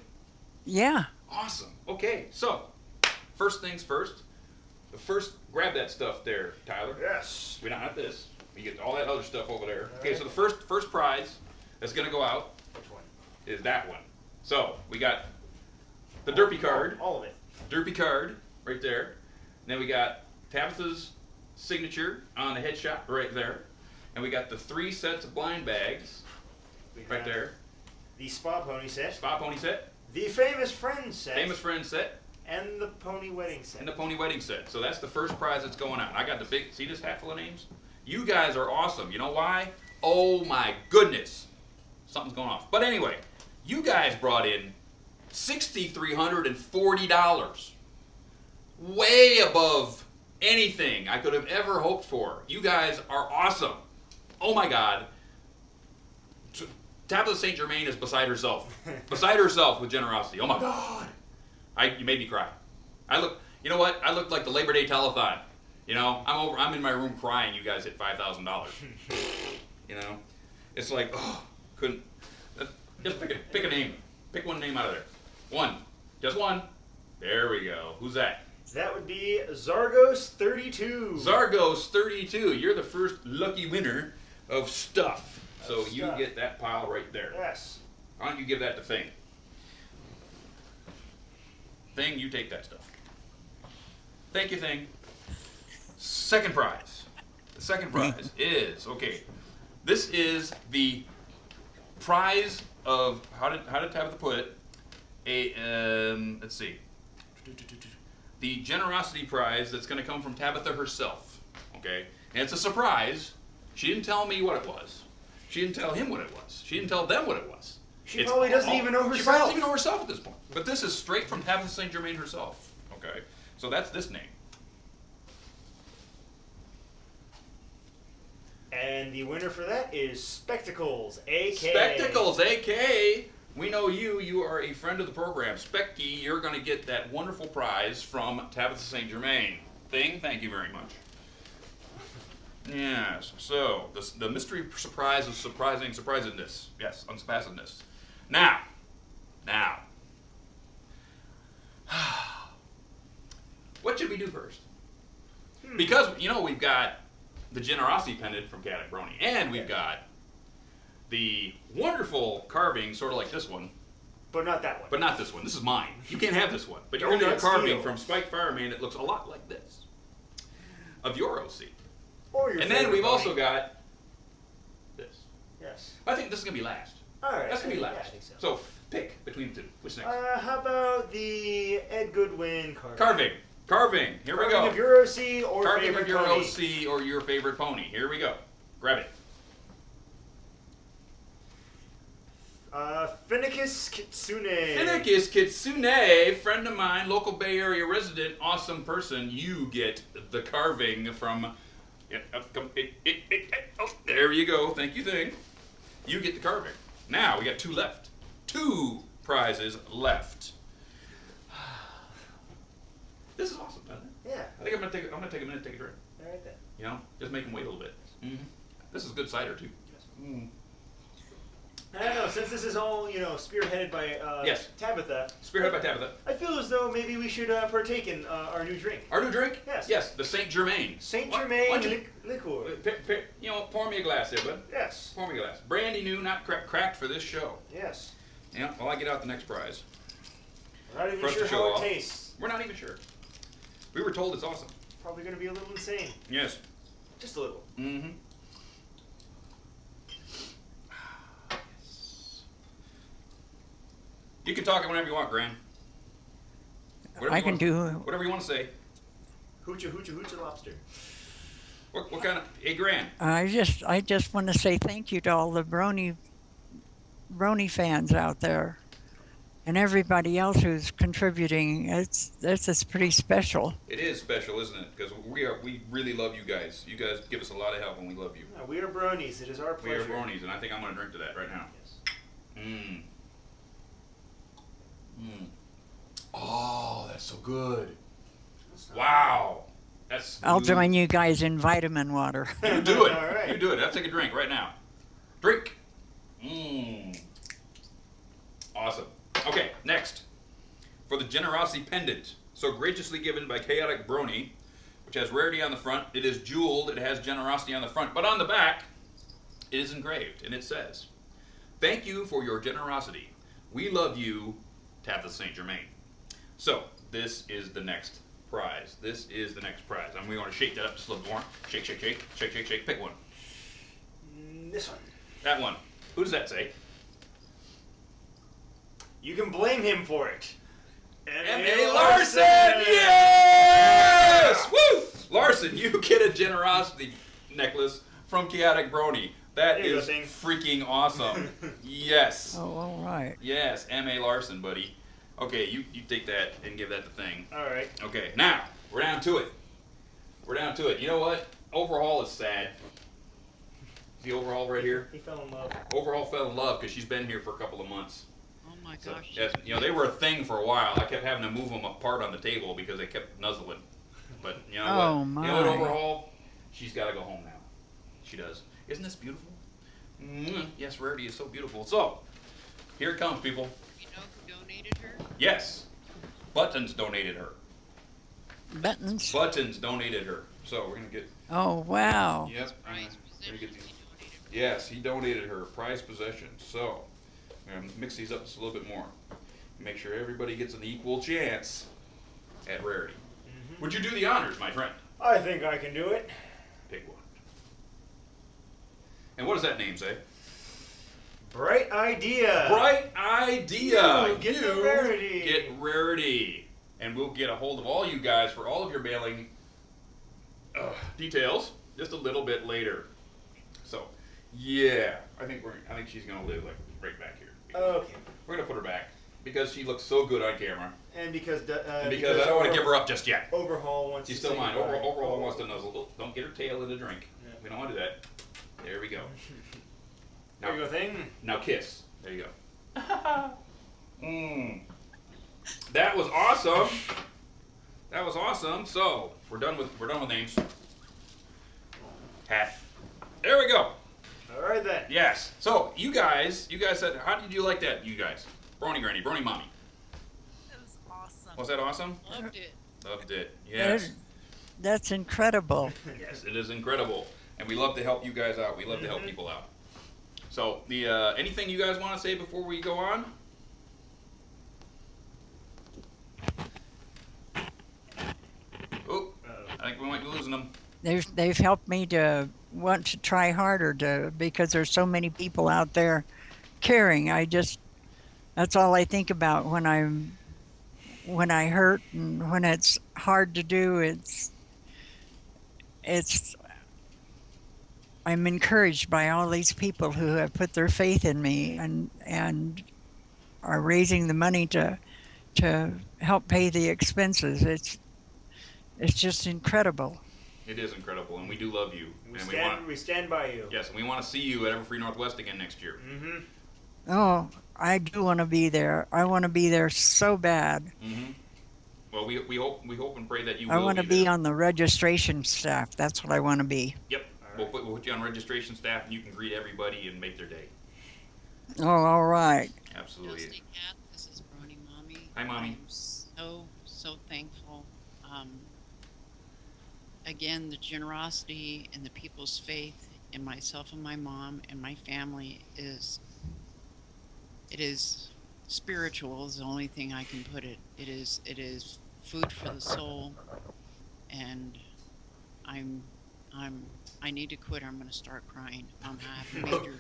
Yeah, Awesome. Okay. So first things first. First, grab that stuff there, Tyler. Yes. We don't have this. You get all that other stuff over there. Okay. Alright. So the first prize that's gonna go out Which one? is that one. So we got the Derpy card. All of it. Derpy card right there. Then we got Tabitha's signature on the headshot right there. And we got the 3 sets of blind bags We right have there. The spa pony set. Spa pony set, The famous friends set. famous friend set, And the pony wedding set. and the pony wedding set. So that's the first prize that's going out. I got the big, see this hat full of names? You guys are awesome. You know why? Oh my goodness. Something's going off. But anyway, you guys brought in $6,340. Way above anything I could have ever hoped for. You guys are awesome. Oh my God. Tabitha St. Germain is beside herself. Beside herself with generosity. Oh my God. You made me cry. You know what? I looked like the Labor Day telethon. You know, I'm in my room crying. You guys hit $5,000. You know, it's like, oh, couldn't. Just pick a name. Pick one name out of there. One. Just one. There we go. Who's that? That would be Zargos32. Zargos32. You're the first lucky winner of stuff. So Of you stuff. get that pile right there. Yes. Why don't you give that to Thing? Thing, you take that stuff. Thank you, Thing. Second prize. The second prize is, okay, this is the prize of, how did Tabitha put it? Let's see. The generosity prize that's going to come from Tabitha herself. Okay? And it's a surprise. She didn't tell me what it was. She didn't tell him what it was. She didn't tell them what it was. She probably doesn't even know She probably herself. doesn't even know herself at this point. But this is straight from Tabitha St. Germain herself. Okay? So that's this name. And the winner for that is Spectacles, AK. Spectacles, AK. We know you. You are a friend of the program. Specky, you're going to get that wonderful prize from Tabitha St. Germain. Thing, thank you very much. Yes, so the mystery surprise is surprisingness. Yes, unsurpassedness. Now, Now, what should we do first? Because, you know, we've got the generosity pendant from AcousticBrony, and we've got the wonderful carving, sort of like this one, But not that one. but not this one. This is mine. You can't have this one. But you're Oh, going to get a that's carving steel. from Spike Fireman that looks a lot like this, of your OC. Or your And then favorite we've pony. also got this. Yes. I think this is going to be last. All right. That's going to be Yeah, last. I think so. So pick between the two. Which next? How about the Ed Goodwin carving? Carving. Carving. Here we Carving go. of your OC or Carving favorite of your pony. OC or your favorite pony. Here we go. Grab it. Finnicus Kitsune. Finnicus Kitsune, friend of mine, local Bay Area resident, awesome person. You get the carving from. Oh, there you go. Thank you, thing. You get the carving. Now we got 2 left. 2 prizes left. This is awesome, isn't it? Yeah. I think I'm gonna take a minute to take a drink. All right then. You know, just make them wait a little bit. This is good cider too. I don't know, since this is all, spearheaded by Yes. Tabitha, Spearhead by Tabitha. I feel as though maybe we should partake in our new drink. Our new drink? Yes. Yes, the Saint Germain. Saint Why Germain don't you- liqueur. Pour me a glass here, bud. Yes. Pour me a glass. Brandy new, not cracked for this show. Yes. Yeah, while I get out the next prize. We're not even For us to sure show how it off. tastes. We're not even sure. We were told it's awesome. Probably going to be a little insane. Yes. Just a little. Mm-hmm. You can talk it whenever you want, Gran. Whatever I you can want- do. Whatever you want to say. Hoocha, hoocha, hoocha lobster. What kind of... Hey, Gran. I just want to say thank you to all the Brony fans out there, and everybody else who's contributing. It's pretty special. It is special, isn't it? Because we really love you guys. You guys give us a lot of help, and we love you. We are bronies. It is our We are pleasure. bronies, and I think I'm going to drink to that right now. Yes. Mmm. Mmm. Oh, that's so good. Wow. That's I'll smooth. join you guys in vitamin water. You do it. All right. You do it. I'll take a drink right now. Drink. Mmm. Awesome. Okay, next. For the generosity pendant, so graciously given by AcousticBrony, which has rarity on the front. It is jeweled. It has generosity on the front. But on the back, it is engraved, and it says, "Thank you for your generosity. We love you, Tabitha St. Germain." So, this is the next prize. This is the next prize. And we want to shake that up just a little more. Shake, shake, shake. Shake, shake, shake. Pick one. This one. That one. Who does that say? You can blame him for it. M.A. Larson! Yes! Woo! Larson, you get a generosity necklace from AcousticBrony. That There you go, is thing. freaking awesome. Yes. Oh, all right. Yes, M.A. Larson, buddy. Okay, you take that and give that the thing. All right. Okay, now, we're down to it. We're down to it. You know what? Overhaul is sad. See Overhaul right here? He fell in love. Overhaul fell in love because she's been here for a couple of months. Oh my So, gosh. yes, they were a thing for a while. I kept having to move them apart on the table because they kept nuzzling. But you know Oh, what? You know what, my. Overhaul? She's got to go home now. She does. Isn't this beautiful? Yes, Rarity is so beautiful. So, here it comes, people. You know who donated her? Yes, Buttons donated her. Buttons. Buttons donated her. So we're gonna get. Oh, wow. Yep. Prize Let me get possession. these. He donated her. Yes, he donated her prized possessions. So, I'm going to mix these up just a little bit more. Make sure everybody gets an equal chance at Rarity. Would you do the honors, my friend? I think I can do it. Pick one. And what does that name say? Bright idea. Bright Idea! You get the Rarity. Get Rarity. And we'll get a hold of all you guys for all of your mailing details just a little bit later. So, yeah, I think she's gonna live like right back here. Okay. We're gonna put her back because she looks so good on camera. And because And because I don't want to give her up just yet. Overhaul wants She's to still say mine. goodbye. Overall wants to nuzzle. Oh, don't get her tail in the drink. Yeah. We don't want to do that. There we go. There you go, thing. Now kiss. There you go. That was awesome. That was awesome. So we're done with names. Hat. There we go. All right then. Yes. So you guys said, how did you like that? You guys. Brony Granny, Brony Mommy. That was awesome. Was that awesome? Loved it. Loved it. Yes. That's incredible. Yes, it is incredible. And we love to help you guys out. We love to help people out. So, the anything you guys want to say before we go on? Oh, I think we might be losing them. They've helped me to want to try harder because there's so many people out there caring. That's all I think about when I hurt and when it's hard to do. I'm encouraged by all these people who have put their faith in me and are raising the money to help pay the expenses. It's just incredible. It is incredible, and we do love you. We stand by you. Yes, and we want to see you at Everfree Northwest again next year. Mm-hmm. Oh, I do want to be there. I want to be there so bad. Mm-hmm. Well, we hope and pray that you I will want to be be there. on the registration staff. That's what I want to be. Yep. All We'll put you on registration staff, and you can greet everybody and make their day. Oh, all right. Absolutely. DustyKatt, this is Brony Mommy. Hi, Mommy. I'm so thankful. Again, the generosity and the people's faith in myself and my mom and my family is spiritual is the only thing I can put it. It is food for the soul, and I need to quit or I'm going to start crying. I have major.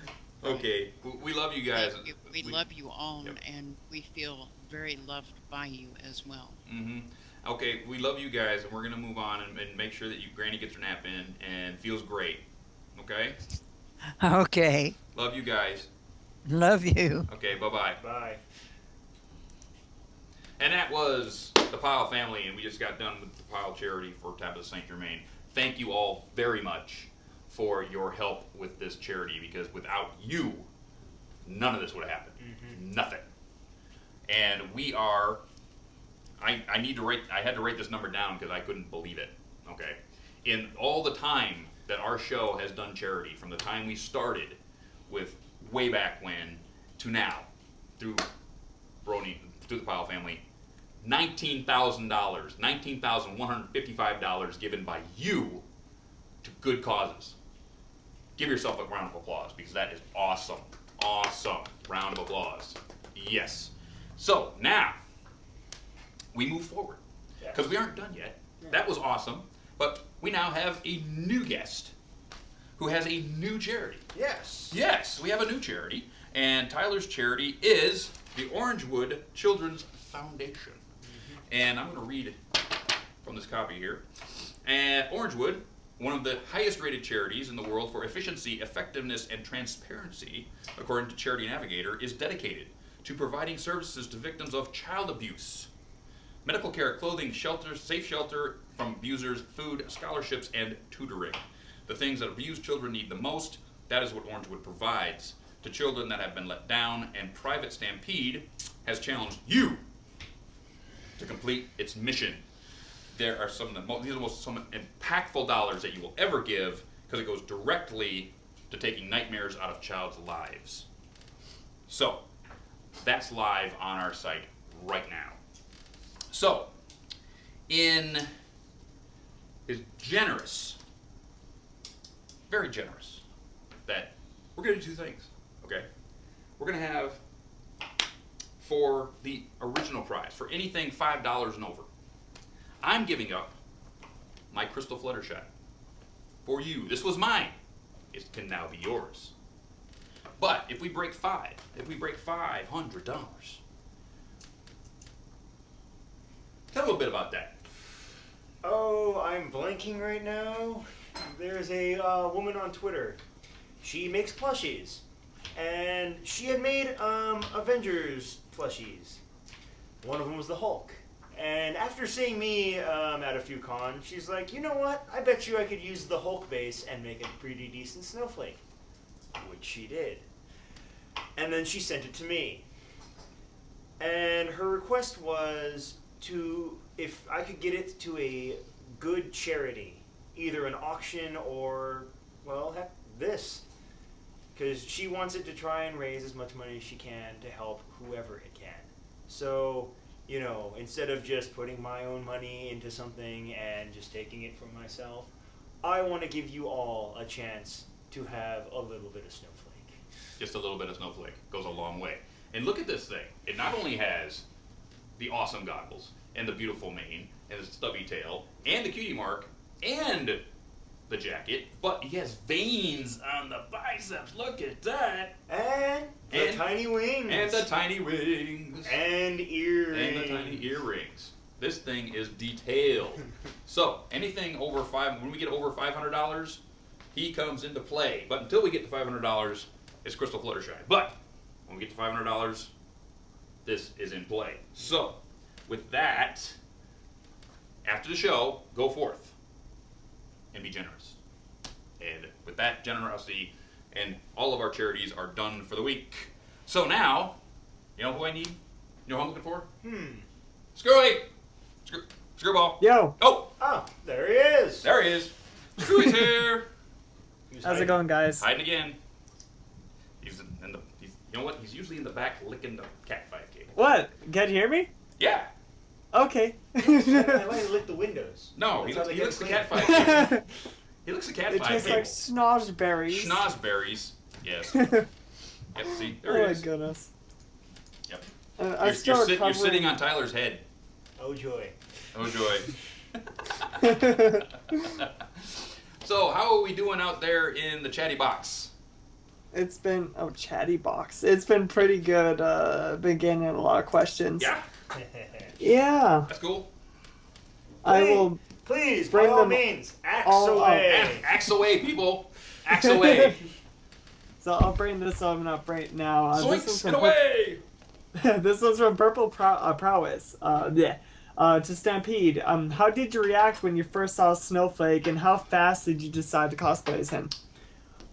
Okay. We love you guys. We love you all, Yep. and we feel very loved by you as well. Mm-hmm. Okay, we love you guys, and we're going to move on and make sure that Granny gets her nap in and feels great. Okay? Okay. Love you guys. Love you. Okay, bye-bye. Bye. And that was the Pile family, and we just got done with the Pile charity for Tabitha St. Germain. Thank you all very much for your help with this charity, because without you, none of this would have happened. Mm-hmm. Nothing. And we are... I had to write this number down because I couldn't believe it. Okay, in all the time that our show has done charity, from the time we started with way back when to now, through Brony, through the Pile family, $19,000, $19,155 given by you to good causes. Give yourself a round of applause, because that is awesome. Awesome. Round of applause. Yes. So now we move forward, because we aren't done yet. That was awesome, but we now have a new guest who has a new charity. Yes. Yes, we have a new charity, and Tyler's charity is the Orangewood Children's Foundation. And I'm going to read from this copy here. And Orangewood, one of the highest rated charities in the world for efficiency, effectiveness, and transparency, according to Charity Navigator, is dedicated to providing services to victims of child abuse. Medical care, clothing, shelter, safe shelter from abusers, food, scholarships, and tutoring. The things that abused children need the most, that is what Orangewood provides to children that have been let down, and Private Stampede has challenged you to complete its mission. There are some impactful dollars that you will ever give, because it goes directly to taking nightmares out of child's lives. So, that's live on our site right now. So, is generous, very generous, that we're going to do two things, okay? We're going to have, for the original prize, for anything $5 and over, I'm giving up my Crystal Fluttershy for you. This was mine. It can now be yours. But if we break $500, tell a little bit about that. Oh, I'm blanking right now. There's a woman on Twitter. She makes plushies. And she had made Avengers plushies. One of them was the Hulk. And after seeing me at a few cons, she's like, you know what? I bet you I could use the Hulk base and make a pretty decent snowflake. Which she did. And then she sent it to me. And her request was if I could get it to a good charity, either an auction or, well, heck, this. because she wants it to try and raise as much money as she can to help whoever it can. So, you know, instead of just putting my own money into something and just taking it from myself, I want to give you all a chance to have a little bit of Snowflake. Just a little bit of Snowflake goes a long way. And look at this thing. It not only has the awesome goggles and the beautiful mane and the stubby tail and the cutie mark and the jacket, but he has veins on the biceps. Look at that. And the tiny wings. And the tiny wings. And earrings. And the tiny earrings. This thing is detailed. So anything over when we get over $500, he comes into play. But until we get to $500, it's Crystal Fluttershy. But when we get to $500, this is in play. So with that, after the show, go forth and be generous. And with that generosity, and all of our charities are done for the week. So now, you know who I need? You know who I'm looking for? Screwy! Screwball. Yo. Oh! Oh, there he is. There he is. Screwy's here. How's it going, guys? Hiding again. He's you know what? He's usually in the back licking the Cat 5 cable. What? Can't hear me? Yeah. Okay. I let him lick the windows. No, That's he how licks they the get Cat clean. 5 cable. He licks the Cat It 5 tastes cable. like schnozberries. Schnozberries. Yes. Yep, see? Oh There my it is. goodness. Yep. I'm still You're recovering. sitting on Tyler's head. Oh, joy. Oh, joy. So, how are we doing out there in the chatty box? It's been chatty box. It's been pretty good. Been getting a lot of questions. Yeah, Yeah. that's cool. I will. Please, Bring by all them means, axe all away. Axe away, people. Axe away. So I'll bring this up right now. This Zoinks, is get from away. this was from Purple Prowess. To Stampede. How did you react when you first saw Snowflake, and how fast did you decide to cosplay as him?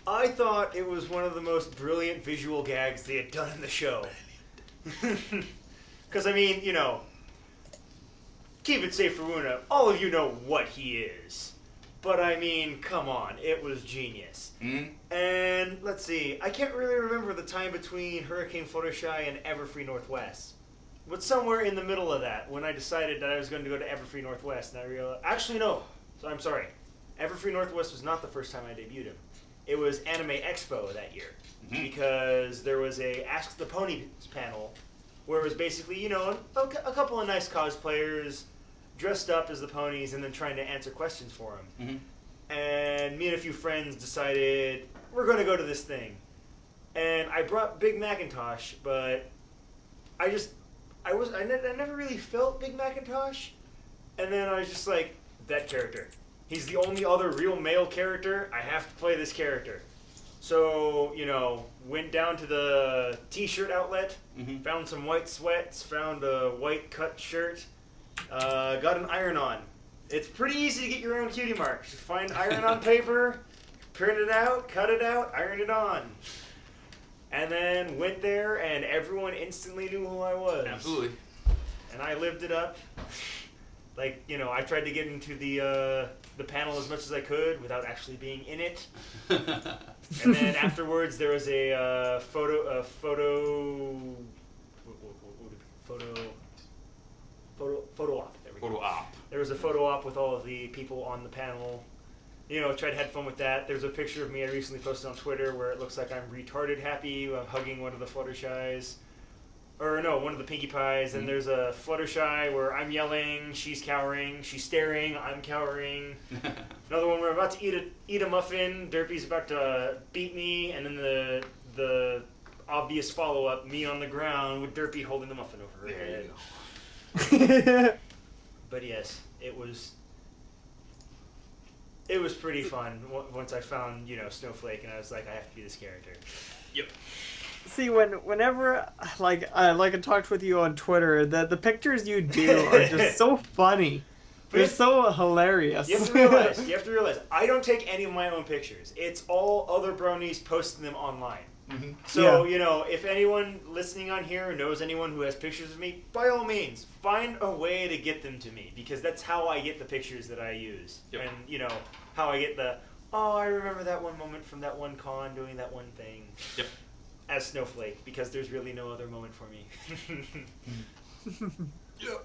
I thought it was one of the most brilliant visual gags they had done in the show. Because, I mean, you know, keep it safe for Una. All of you know what he is. But, I mean, come on. It was genius. Mm-hmm. And, let's see. I can't really remember the time between Hurricane Fluttershy and Everfree Northwest. But somewhere in the middle of that, when I decided that I was going to go to Everfree Northwest, and I realized... Actually, no. So I'm sorry. Everfree Northwest was not the first time I debuted him. It was Anime Expo that year. Mm-hmm. Because there was a Ask the Ponies panel where it was basically, you know, a couple of nice cosplayers dressed up as the ponies and then trying to answer questions for them. Mm-hmm. And me and a few friends decided we're going to go to this thing. And I brought Big Macintosh, but I never really felt Big Macintosh. And then I was just like, that character. He's the only other real male character. I have to play this character. So, you know, went down to the t-shirt outlet, found some white sweats, found a white cut shirt, got an iron-on. It's pretty easy to get your own cutie mark. Just find iron-on paper, print it out, cut it out, iron it on. And then went there, and everyone instantly knew who I was. Absolutely. And I lived it up. Like, you know, I tried to get into the panel as much as I could without actually being in it. And then afterwards, there was a photo op. There we go. Photo op. There was a photo op with all of the people on the panel. You know, tried to have fun with that. There's a picture of me I recently posted on Twitter where it looks like I'm retarded happy. I'm hugging one of the Fluttershies. Or no, one of the Pinkie Pies. And there's a Fluttershy where I'm yelling, she's cowering, she's staring, I'm cowering. Another one where I'm about to eat a muffin, Derpy's about to beat me, and then the obvious follow-up, me on the ground with Derpy holding the muffin over her head. But yes, it was pretty fun once I found, you know, Snowflake, and I was like, I have to be this character. Yep. See, whenever like I talked with you on Twitter, the pictures you do are just so funny. They're so hilarious. You have to realize, I don't take any of my own pictures. It's all other bronies posting them online. Mm-hmm. So, you know, if anyone listening on here knows anyone who has pictures of me, by all means, find a way to get them to me, because that's how I get the pictures that I use. Yep. And, you know, how I get the oh, I remember that one moment from that one con doing that one thing. Yep. As Snowflake, because there's really no other moment for me. Yep.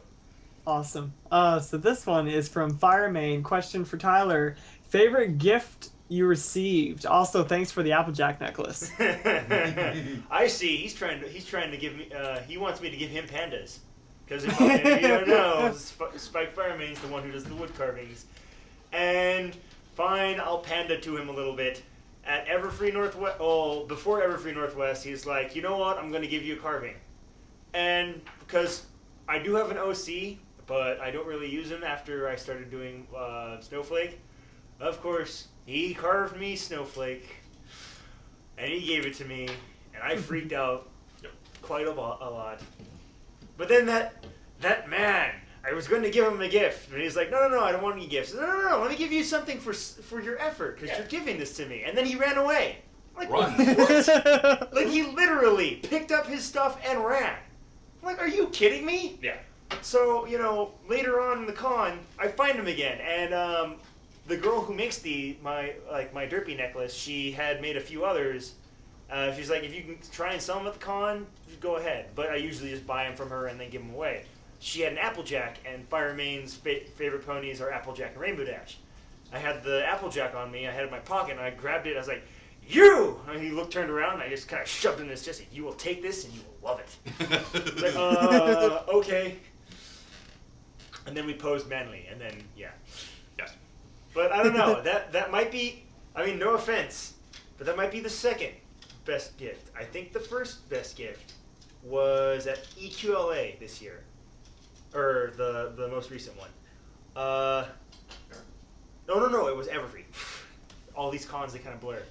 Awesome. So this one is from Firemain. Question for Tyler. Favorite gift you received? Also, thanks for the Applejack necklace. I see. He's trying to give me. He wants me to give him pandas. Because if you don't know, Spike Firemain's the one who does the wood carvings. And fine, I'll panda to him a little bit. At Everfree Northwest, before Everfree Northwest, he's like, you know what? I'm going to give you a carving. And because I do have an OC, but I don't really use him after I started doing Snowflake. Of course, he carved me Snowflake, and he gave it to me, and I freaked out quite a lot. But then that man, I was going to give him a gift, and he's like, no, I don't want any gifts. No, let me give you something for your effort, because you're giving this to me. And then he ran away. Like, Run. what? Like, he literally picked up his stuff and ran. I'm like, are you kidding me? Yeah. So, later on in the con, I find him again, and the girl who makes my derpy necklace, she had made a few others. She's like, if you can try and sell them at the con, go ahead. But I usually just buy them from her and then give them away. She had an Applejack, and Firemain's favorite ponies are Applejack and Rainbow Dash. I had the Applejack on me, I had it in my pocket, and I grabbed it, I was like, you! And he turned around, and I just kind of shoved it in his chest, you will take this, and you will love it. Like, okay. And then we posed manly, and then, yeah. Yes. But I don't know, that might be, no offense, but that might be the second best gift. I think the first best gift was at EQLA this year. Or the most recent one. No, it was Everfree. All these cons, they kind of blur.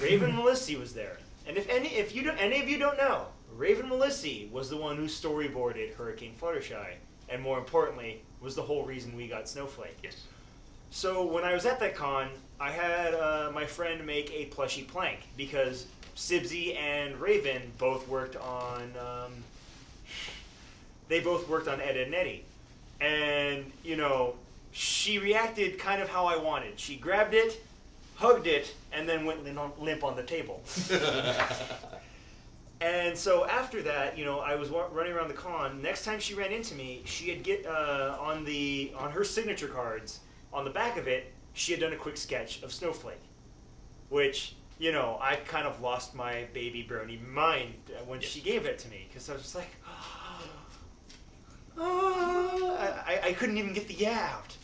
Raven Melissi was there. And if any of you don't know, Raven Melissi was the one who storyboarded Hurricane Fluttershy. And more importantly, was the whole reason we got Snowflake. Yes. So when I was at that con, I had my friend make a plushie plank because Sibsy and Raven both worked on Ed, Edd n Eddy. And, she reacted kind of how I wanted. She grabbed it, hugged it, and then went limp on the table. And so after that, I was running around the con. Next time she ran into me, she had on her signature cards, on the back of it, she had done a quick sketch of Snowflake. Which, I kind of lost my baby Brony mind when she gave it to me. Because I was just like, I couldn't even get the yeah out.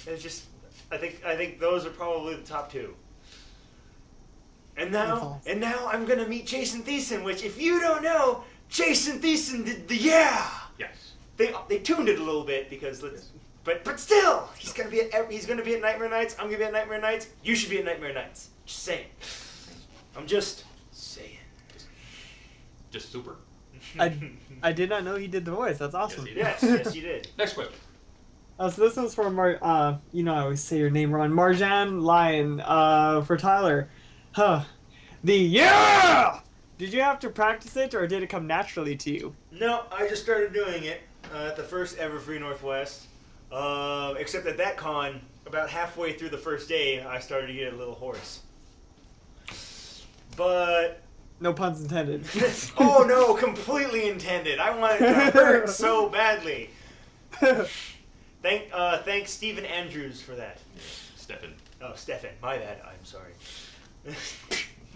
It's just, I think those are probably the top two. And now I'm gonna meet Jason Thiessen, which if you don't know, Jason Thiessen did the yeah. Yes. They tuned it a little bit because but still he's gonna be at Nightmare Nights. I'm gonna be at Nightmare Nights. You should be at Nightmare Nights. Just saying. I'm just saying. Just super. I did not know he did the voice. That's awesome. Yes, you did. Next question. So this one's from I always say your name wrong. Marjan Lion. For Tyler. The yeah! Did you have to practice it, or did it come naturally to you? No, I just started doing it at the first Everfree Northwest. Except at that con, about halfway through the first day, I started to get a little hoarse. But No puns intended. oh no, completely intended. I wanted to hurt so badly. Thanks Stephen Andrews for that. Stefan. Oh, Stefan. My bad. I'm sorry.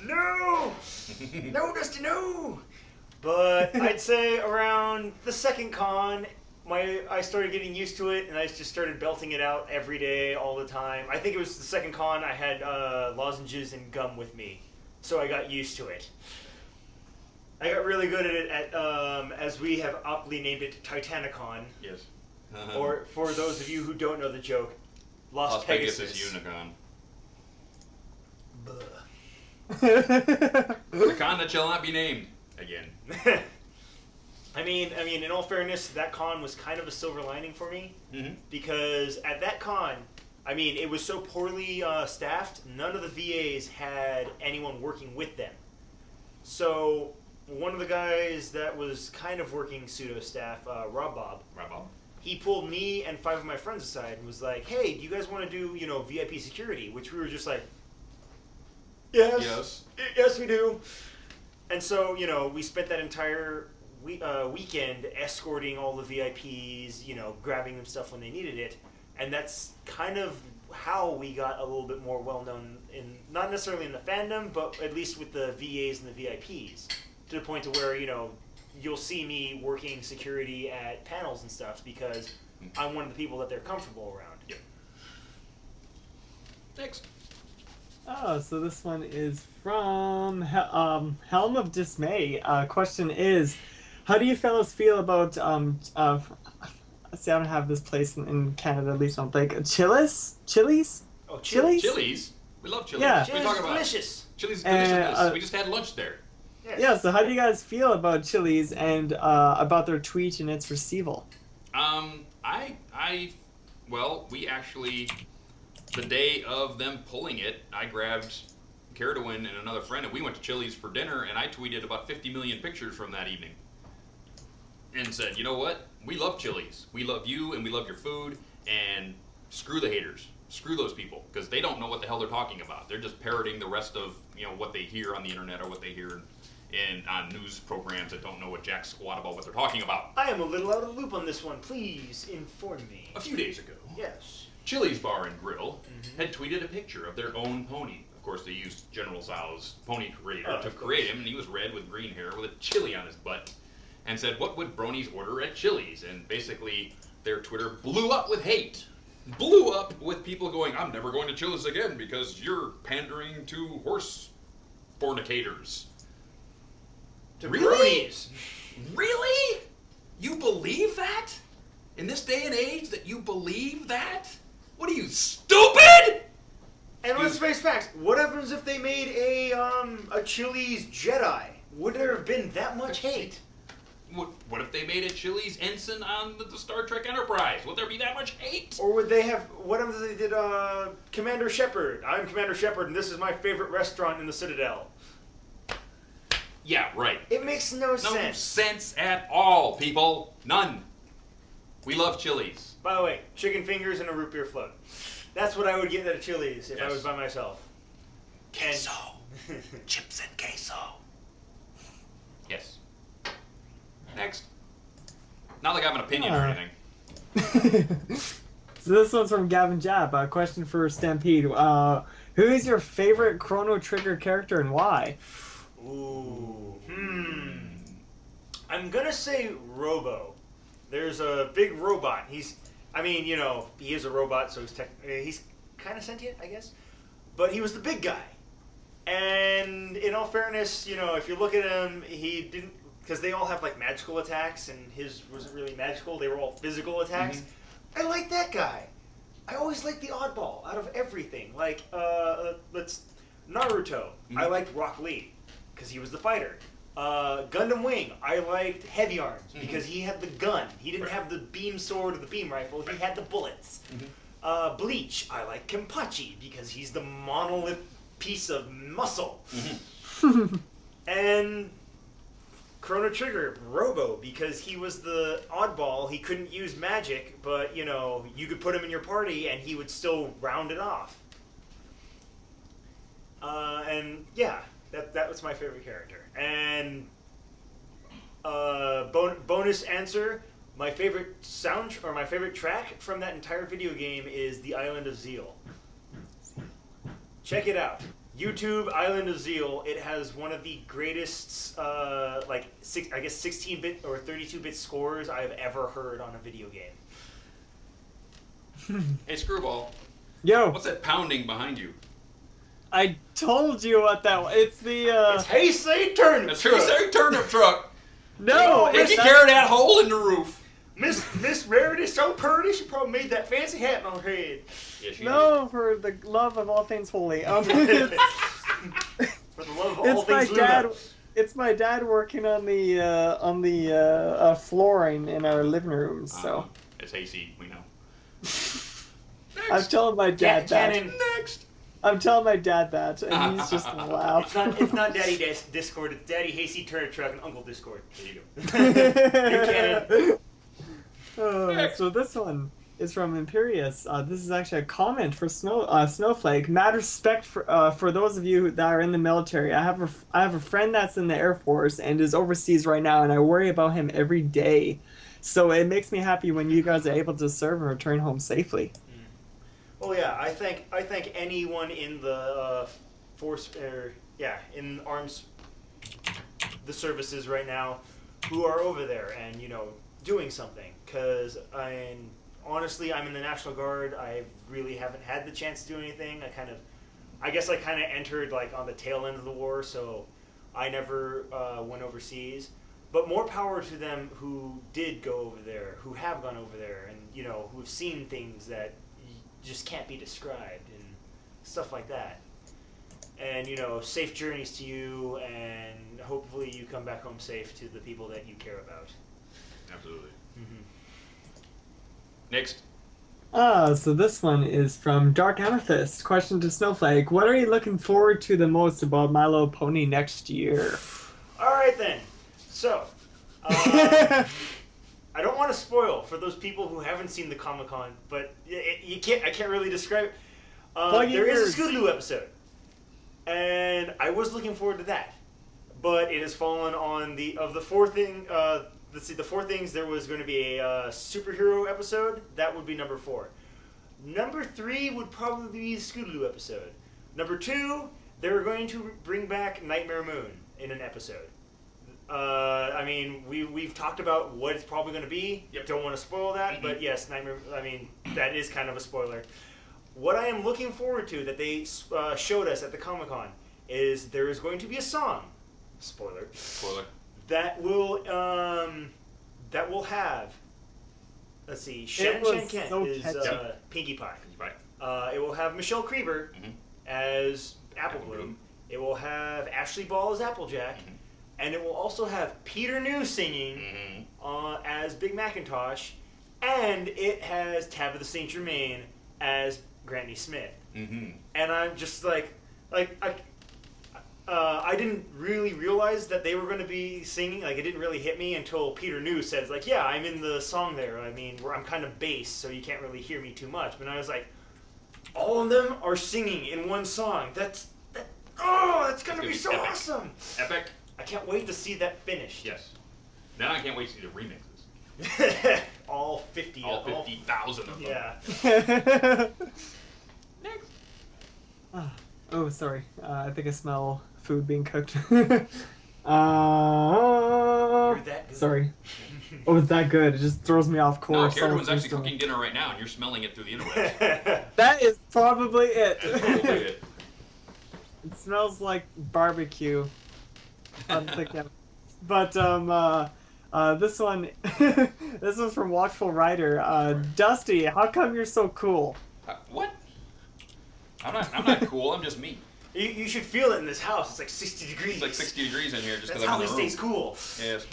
No! No, Dusty, no! But I'd say around the second con, I started getting used to it, and I just started belting it out every day, all the time. I think it was the second con I had lozenges and gum with me, so I got used to it. I got really good at it as we have aptly named it, Titanicon. Yes. Or, for those of you who don't know the joke, Las Pegasus. Unicon. Buh. The con that shall not be named again. I mean, in all fairness, that con was kind of a silver lining for me, because at that con, it was so poorly staffed, none of the VAs had anyone working with them. So one of the guys that was kind of working pseudo staff, Rob Bob, he pulled me and 5 of my friends aside and was like, "Hey, do you guys want to do, you know, VIP security?" Which we were just like, "Yes, yes, we do." And so, you know, we spent that entire weekend escorting all the VIPs, you know, grabbing them stuff when they needed it, and that's kind of how we got a little bit more well-known, in not necessarily in the fandom, but at least with the VAs and the VIPs, to the point to where, you know, you'll see me working security at panels and stuff because I'm one of the people that they're comfortable around. Yep. Next. Oh, so this one is from Helm of Dismay. Question is, how do you fellas feel about see, I don't have this place in Canada, at least I don't think. Chili's? Oh, Chili's? Chili's? We love Chili's. Yeah. What are you talking about? Delicious. Chili's is delicious. We just had lunch there. Yes. Yeah, so how do you guys feel about Chili's and about their tweet and its receival? Well, we actually, the day of them pulling it, I grabbed Caradwin and another friend, and we went to Chili's for dinner, and I tweeted about 50 million pictures from that evening. And said, you know what? We love Chili's. We love you, and we love your food, and screw the haters. Screw those people, because they don't know what the hell they're talking about. They're just parroting the rest of, you know, what they hear on the internet or what they hear on news programs that don't know what jack squat about what they're talking about. I am a little out of the loop on this one. Please inform me. A few days ago, Yes. Chili's Bar and Grill had tweeted a picture of their own pony. Of course, they used General Tso's pony creator to create him, and he was red with green hair with a chili on his butt, and said, what would Bronies order at Chili's? And basically, their Twitter blew up with hate. Blew up with people going, I'm never going to Chili's again because you're pandering to horse fornicators. To Really? bronies. Really? You believe that? In this day and age that you believe that? What are you, stupid? And let's face facts. What happens if they made a Chili's Jedi? Would there have been that much hate? What if they made a Chili's ensign on the Star Trek Enterprise? Would there be that much hate? Or would they have, what if they did Commander Shepard? I'm Commander Shepard and this is my favorite restaurant in the Citadel. Yeah, right. It makes no sense. No sense at all, people. None. We love Chili's. By the way, chicken fingers and a root beer float. That's what I would get at a Chili's if I Yes. was by myself. Queso. Chips and queso. Yes. Next. Not like I have an opinion or anything. So this one's from Gavin Jab. A question for Stampede. Who is your favorite Chrono Trigger character and why? Ooh. I'm gonna say Robo. There's a big robot. He is a robot, so he's kind of sentient, I guess. But he was the big guy. And in all fairness, you know, if you look at him, he didn't, because they all have like magical attacks, and his wasn't really magical. They were all physical attacks. I like that guy. I always liked the oddball out of everything. Like, Naruto. I liked Rock Lee because he was the fighter. Gundam Wing. I liked Heavy Arms because he had the gun. He didn't have the beam sword or the beam rifle. He had the bullets. Bleach. I like Kenpachi because he's the monolith piece of muscle. And Chrono Trigger, Robo, because he was the oddball. He couldn't use magic, but, you know, you could put him in your party and he would still round it off. And, yeah, that was my favorite character. And bonus answer, my favorite my favorite track from that entire video game is The Island of Zeal. Check it out. YouTube Island of Zeal. It has one of the greatest, 16-bit or 32-bit scores I've ever heard on a video game. Hey, Screwball. Yo, What's that pounding behind you? I told you what that was. It's the, It's Heisei Turnip That's Truck. a turnip truck. No! Did you that's- carry that hole in the roof? Miss Rarity so pretty, she probably made that fancy hat on her head. Yes, you No, for the love of all things holy. For the love of all It's my things dad. Luna. It's my dad working on the flooring in our living room. So It's hasty, we know. I'm telling my dad that. Cannon. Next. I'm telling my dad that, and he's just laughing. It's not Daddy Discord, it's Daddy Hasty Turnip Truck and Uncle Discord. There you go. New canon. So this one is from Imperious. This is actually a comment for Snowflake. Mad respect for those of you that are in the military. I have a friend that's in the Air Force and is overseas right now, and I worry about him every day. So it makes me happy when you guys are able to serve and return home safely. Well, yeah, I think anyone in the force, in arms, the services right now, who are over there and doing something. Because honestly, I'm in the National Guard. I really haven't had the chance to do anything. I guess I kind of entered like on the tail end of the war, so I never went overseas. But more power to them who did go over there, who have gone over there, and who have seen things that just can't be described and stuff like that. And safe journeys to you, and hopefully you come back home safe to the people that you care about. Absolutely. Mm-hmm. Next. So this one is from Dark Amethyst. Question to Snowflake. What are you looking forward to the most about My Little Pony next year? All right then. So, I don't want to spoil for those people who haven't seen the Comic-Con, but I can't really describe it. There is a Scootaloo episode, and I was looking forward to that, but it has fallen on the four thing. Let's see, the four things. There was going to be a superhero episode. That would be number 4. Number 3 would probably be the Scootaloo episode. Number 2, they were going to bring back Nightmare Moon in an episode. I mean, we've talked about what it's probably going to be. Yep. Don't want to spoil that, but yes, Nightmare. I mean, that is kind of a spoiler. What I am looking forward to that they showed us at the Comic-Con is there is going to be a song. Spoiler. That will have. Let's see. Shan Kent so is Pinkie Pie. It will have Michelle Creeber as Apple Bloom. It will have Ashley Ball as Applejack. And it will also have Peter New singing as Big Macintosh, and it has Tabitha St. Germain as Granny Smith. And I'm just I didn't really realize that they were going to be singing. Like, it didn't really hit me until Peter New says, like, yeah, I'm in the song there. I mean, I'm kind of bass, so you can't really hear me too much. But I was like, all of them are singing in one song. That's going to be so epic. Awesome. Epic. I can't wait to see that finished. Yes. Then I can't wait to see the remixes. All 50 All 50,000 of them. Yeah. Next. Oh, sorry. I think I smell food being cooked. You're that good. Sorry. Oh, it's that good. It just throws me off No, course. Carrie's actually cooking dinner right now, and you're smelling it through the internet. That is probably it. That's probably it. It smells like barbecue. I'm thinking. But this one, this one's from Watchful Rider. Dusty, how come you're so cool? What? I'm not cool. I'm just me. You should feel it in this house. It's like 60 degrees. It's like 60 degrees in here just That's because I'm how in he the room. stays cool. Yes.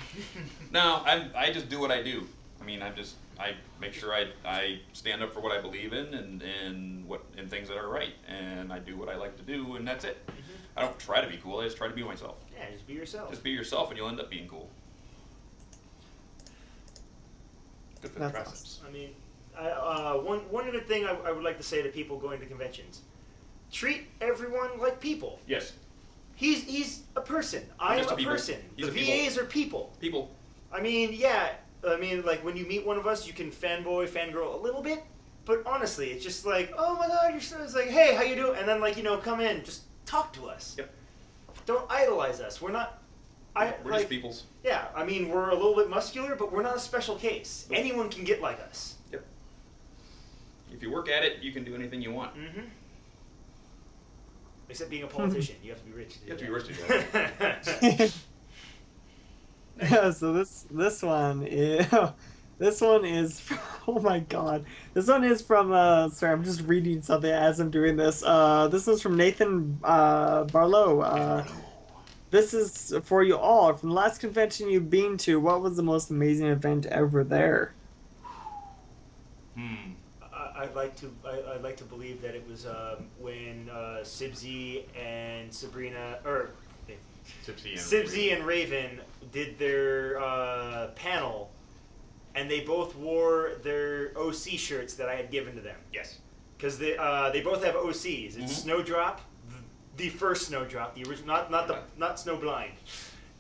No, I just do what I do. I mean, I make sure I stand up for what I believe in and things that are right, and I do what I like to do, and that's it. I don't try to be cool. I just try to be myself. Yeah, just be yourself. Just be yourself, and you'll end up being cool. Good for the That's triceps. I mean, one good thing I would like to say to people going to conventions: treat everyone like people. Yes. He's a person. I'm just a a people. person. He's The a people. VAs are people. People. I mean, yeah. I mean, like, when you meet one of us, you can fangirl a little bit, but honestly, it's just like, oh my god, you're so. It's like, hey, how you doing? And then, like, come in, just talk to us. Yep. Don't idolize us. We're not. We're just peoples. Yeah, I mean, we're a little bit muscular, but we're not a special case. Nope. Anyone can get like us. Yep. If you work at it, you can do anything you want. Mm-hmm. Except being a politician, you have to be rich. You have to be rich to do that. Yeah, so this one is oh my god. This one is from sorry, I'm just reading something as I'm doing this. This one's from Nathan Barlow. This is for you all. From the last convention you've been to, what was the most amazing event ever there? I'd like to believe that it was when Sibsy and Sabrina, or Sibsy Sibsy and Raven did their panel and they both wore their OC shirts that I had given to them. Yes. Because they both have OCs. It's Snowdrop, the first Snowdrop, the original, not Snowblind,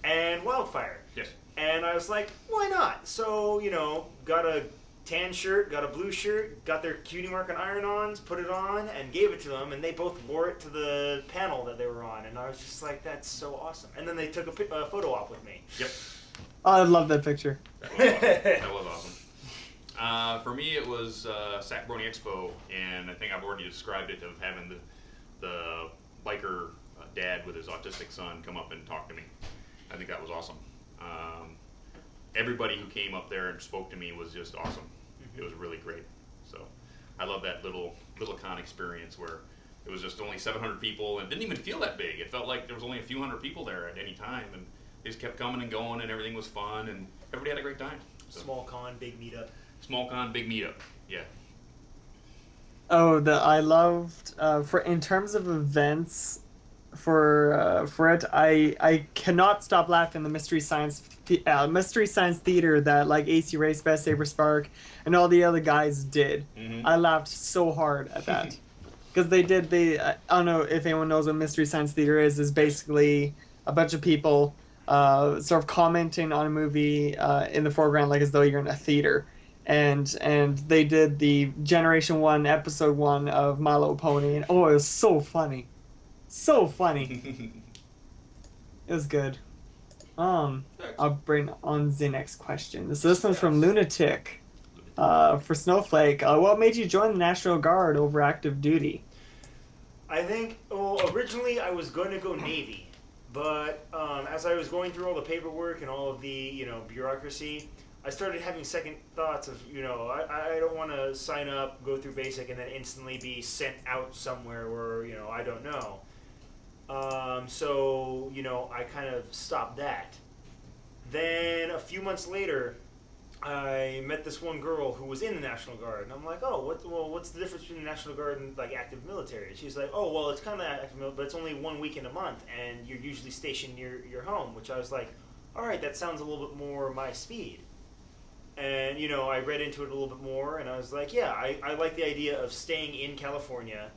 and Wildfire. Yes. And I was like, why not? So, you know, got a tan shirt, got a blue shirt, got their cutie mark and iron-ons, put it on, and gave it to them, and they both wore it to the panel that they were on, and I was just like, that's so awesome. And then they took a photo op with me. Yep. Oh, I love that picture. That was awesome. That was awesome. For me, it was Sac Brony Expo, and I think I've already described it of having the biker dad with his autistic son come up and talk to me. I think that was awesome. Everybody who came up there and spoke to me was just awesome. It was really great. So I love that little con experience where it was just only 700 people and it didn't even feel that big. It felt like there was only a few hundred people there at any time, and they just kept coming and going, and everything was fun, and everybody had a great time. So. Small con, big meetup. Small con, big meetup. Yeah. Oh, I loved in terms of events for it. I cannot stop laughing. The Mystery Science Theater that like AC Race, Best Saber Spark, and all the other guys did. I laughed so hard at that because they did. I don't know if anyone knows what Mystery Science Theater is. Is basically a bunch of people sort of commenting on a movie in the foreground, like as though you're in a theater. And they did the Generation 1 Episode 1 of My Little Pony, and oh, it was so funny. So funny. It was good. I'll bring on the next question. This one's from Lunatic. For Snowflake, what made you join the National Guard over active duty? I think, well, originally I was going to go Navy, but as I was going through all the paperwork and all of the, you know, bureaucracy, I started having second thoughts of, you know, I don't want to sign up, go through basic, and then instantly be sent out somewhere where, you know, I don't know. So, you know, I kind of stopped that. Then a few months later, I met this one girl who was in the National Guard, and I'm like, oh, what's the difference between the National Guard and like active military? And she's like, oh, well, it's kind of active military, but it's only 1 week in a month, and you're usually stationed near your home. Which I was like, all right, that sounds a little bit more my speed. And you know, I read into it a little bit more, and I was like, yeah, I like the idea of staying in California,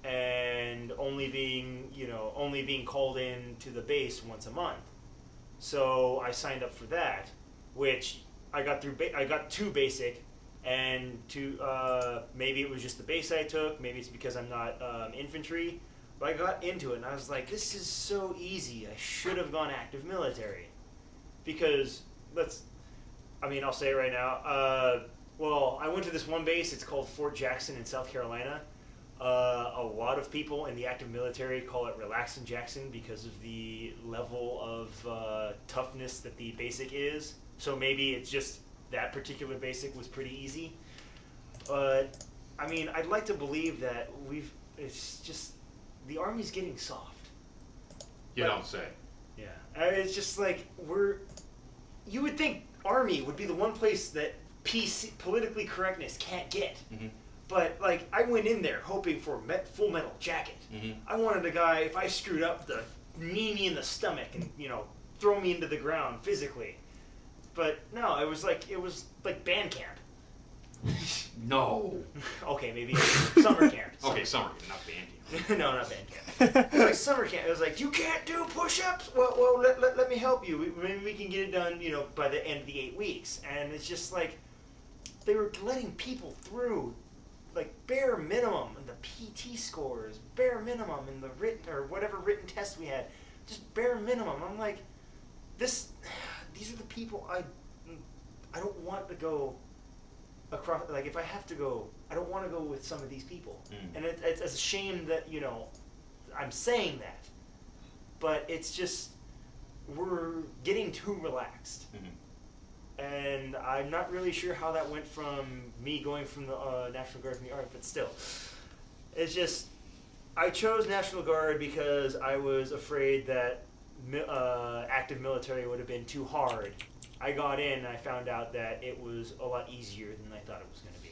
and only being called in to the base once a month. So I signed up for that, which I got through. I got to basic, and maybe it was just the base I took. Maybe it's because I'm not infantry, but I got into it, and I was like, this is so easy. I should have gone active military, because I'll say it right now. Well, I went to this one base. It's called Fort Jackson in South Carolina. A lot of people in the active military call it Relaxin' Jackson because of the level of toughness that the basic is. So maybe it's just that particular basic was pretty easy. But, I mean, I'd like to believe that it's just, the Army's getting soft. You don't say. Yeah. It's just like, you would think Army would be the one place that politically correctness can't get. But, like, I went in there hoping for a full metal jacket. I wanted a guy, if I screwed up, to knee me in the stomach and, you know, throw me into the ground physically. But, no, it was like band camp. No. Okay, maybe summer camp. Okay, summer camp, not band camp. No, not band camp. It was like summer camp. It was like, you can't do push-ups? Well, let me help you. Maybe we can get it done, you know, by the end of the 8 weeks. And it's just like, they were letting people through, like, bare minimum in the PT scores, bare minimum in the written, or whatever written test we had, just bare minimum. I'm like, these are the people I don't want to go across. Like, if I have to go, I don't want to go with some of these people. And it's a shame that, you know, I'm saying that, but it's just, we're getting too relaxed. And I'm not really sure how that went from me going from the National Guard from the Army, but still. It's just, I chose National Guard because I was afraid that active military would have been too hard. I got in and I found out that it was a lot easier than I thought it was going to be.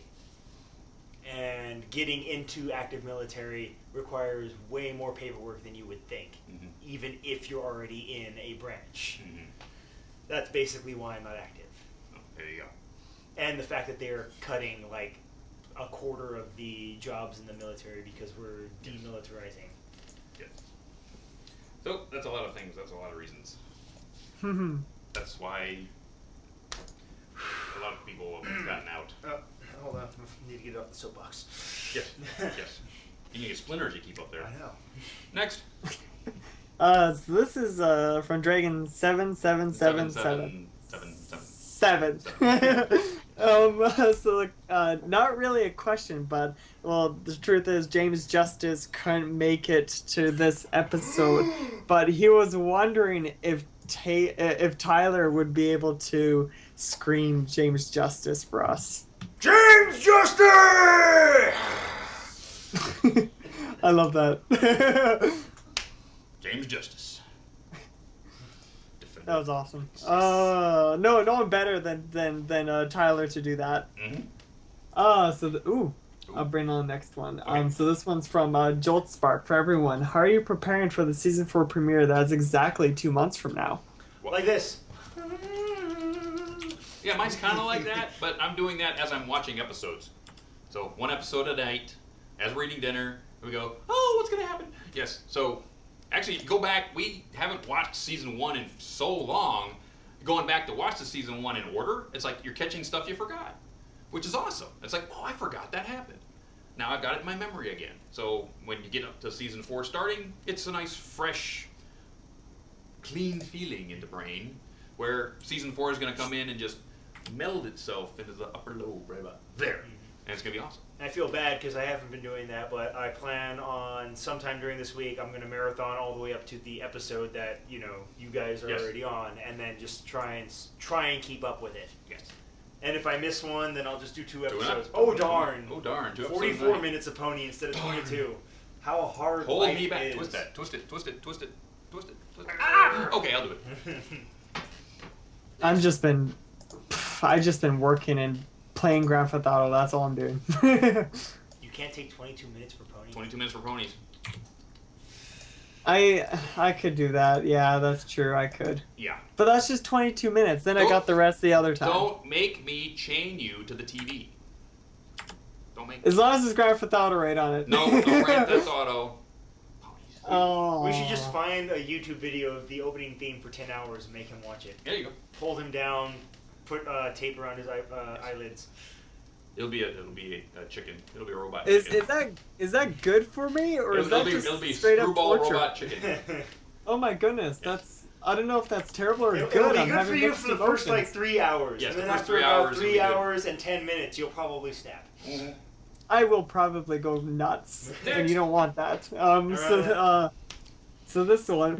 And getting into active military requires way more paperwork than you would think, even if you're already in a branch. That's basically why I'm not active. Oh, there you go. and the fact that they're cutting like a quarter of the jobs in the military because we're demilitarizing. Yes. So that's a lot of things. That's a lot of reasons. That's why a lot of people have gotten out. Hold on, I need to get off the soapbox. Yes. Yes. You need splinters you keep up there. I know. Next. So this is from Dragon 7777. 7. So not really a question, but well, the truth is James Justice couldn't make it to this episode, but he was wondering if Tyler would be able to scream James Justice for us. James Justice! I love that. James Justice. That was awesome. No one better than Tyler to do that. Mm-hmm. I'll bring on the next one. Okay. So this one's from Jolt Spark for everyone. How are you preparing for the season 4 premiere that is exactly 2 months from now? Like this. Yeah, mine's kind of like that, but I'm doing that as I'm watching episodes. So 1 episode a night, as we're eating dinner, we go, oh, what's going to happen? Yes, so actually, go back, we haven't watched season 1 in so long. Going back to watch the season 1 in order, it's like you're catching stuff you forgot, which is awesome. It's like, oh, I forgot that happened. Now I've got it in my memory again. So when you get up to season 4 starting, it's a nice, fresh, clean feeling in the brain, where season 4 is going to come in and just meld itself into the upper lobe right about there. And it's going to be awesome. I feel bad because I haven't been doing that, but I plan on sometime during this week, I'm going to marathon all the way up to the episode that, you guys are already on, and then just try and keep up with it. Yes. And if I miss one, then I'll just do 2 episodes. Oh, darn. Oh, darn. 44 minutes of Pony instead of 22. How hard Hold life me back. is. Twist that. Twist it. Twist it. Twist it. Twist it. Twist it. Ah! Okay, I'll do it. I've just been working and playing Grand Theft Auto. That's all I'm doing. You can't take 22 minutes for Pony. 22 minutes for ponies. I could do that. Yeah, that's true. I could. Yeah. But that's just 22 minutes. Then I got the rest the other time. Don't make me chain you to the TV. Don't make me. As long as it's Grand Theft Auto right on it. No Grand Theft Auto. Oh. We should just find a YouTube video of the opening theme for 10 hours and make him watch it. There you go. Hold him down, put tape around his eyelids. It'll be a chicken. It'll be a robot. Is chicken. that good for me, or is that just it'll be straight up screwball torture? robot chicken. Oh my goodness, that's I don't know if that's terrible or It'll good. be I'm good having for you mixed for the first emotions. 3 hours. Yes, and then the first after 3 about hours will be 3 good. hours and 10 minutes, you'll probably snap. Mm-hmm. I will probably go nuts, and you don't want that. So this one,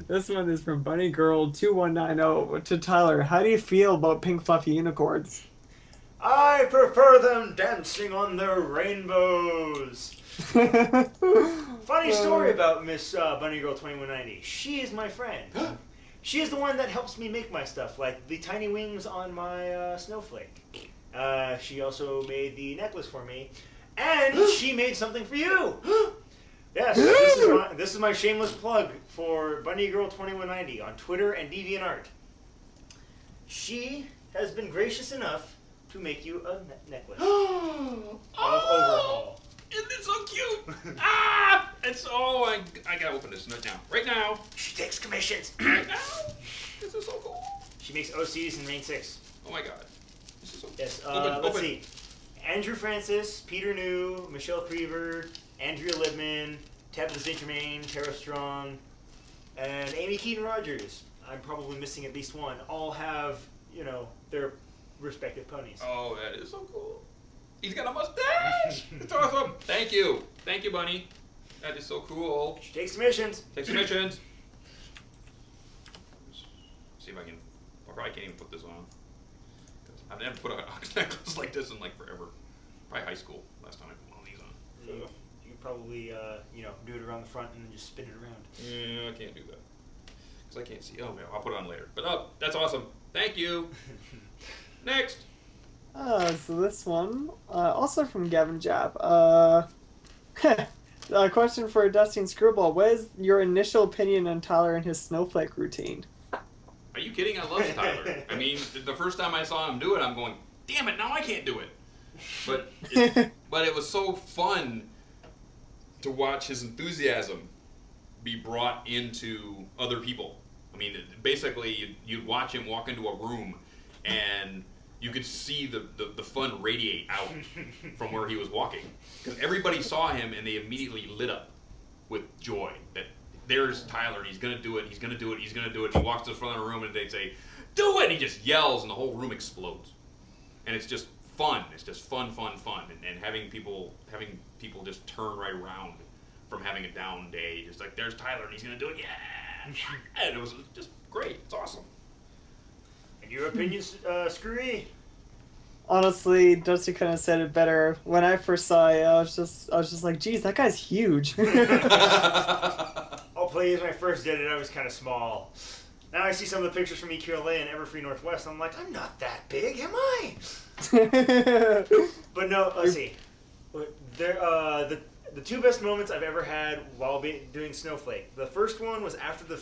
this one is from Bunny Girl 2190 to Tyler. How do you feel about pink fluffy unicorns? I prefer them dancing on their rainbows. Funny story about Miss Bunny Girl 2190. She is my friend. She is the one that helps me make my stuff, like the tiny wings on my snowflake. She also made the necklace for me, and she made something for you. Yes, this is my shameless plug for Bunny Girl 2190 on Twitter and DeviantArt. She has been gracious enough to make you a necklace. Overhaul. Isn't it so cute? It's I gotta open this right now. Right now. She takes commissions. Right now. This is so cool. She makes OCs in Main 6. Oh my god. This is so cool. Yes. Open. Let's see. Andrew Francis, Peter New, Michelle Creever, Andrea Libman, Tabitha Zintermain, Tara Strong, and Amy Keaton-Rogers. I'm probably missing at least one. All have, their respective ponies. Oh, that is so cool. He's got a mustache. It's awesome. Thank you. Thank you, Bunny. That is so cool. She takes commissions. Take submissions. See if I can. I probably can't even put this on. I've never put a necklace like this in like forever. Probably high school. Last time I put one of these on. You could probably, do it around the front and then just spin it around. Yeah, I can't do that. Because I can't see. Oh, man, I'll put it on later. But, that's awesome. Thank you. Next. So this one, also from Gavin Jab. A question for Dusty and Screwball. What is your initial opinion on Tyler and his snowflake routine? Are you kidding? I love Tyler. I mean, the first time I saw him do it, I'm going, damn it, now I can't do it. But but it was so fun to watch his enthusiasm be brought into other people. I mean, basically, you'd watch him walk into a room, and you could see the fun radiate out from where he was walking. Because everybody saw him, and they immediately lit up with joy. That there's Tyler, and he's going to do it, he's going to do it, he's going to do it. He walks to the front of the room, and they'd say, do it! And he just yells, and the whole room explodes. And it's just fun. It's just fun. And having people just turn right around from having a down day. Just like, there's Tyler, and he's going to do it, yeah! And it was just great. It's awesome. And your opinions, Screwy? Honestly, Dusty couldn't have said it better. When I first saw it, I was just like, geez, that guy's huge. Oh, please, when I first did it, I was kind of small. Now I see some of the pictures from EQLA and Everfree Northwest, I'm like, I'm not that big, am I? But no, let's see. The two best moments I've ever had while doing Snowflake. The first one was after the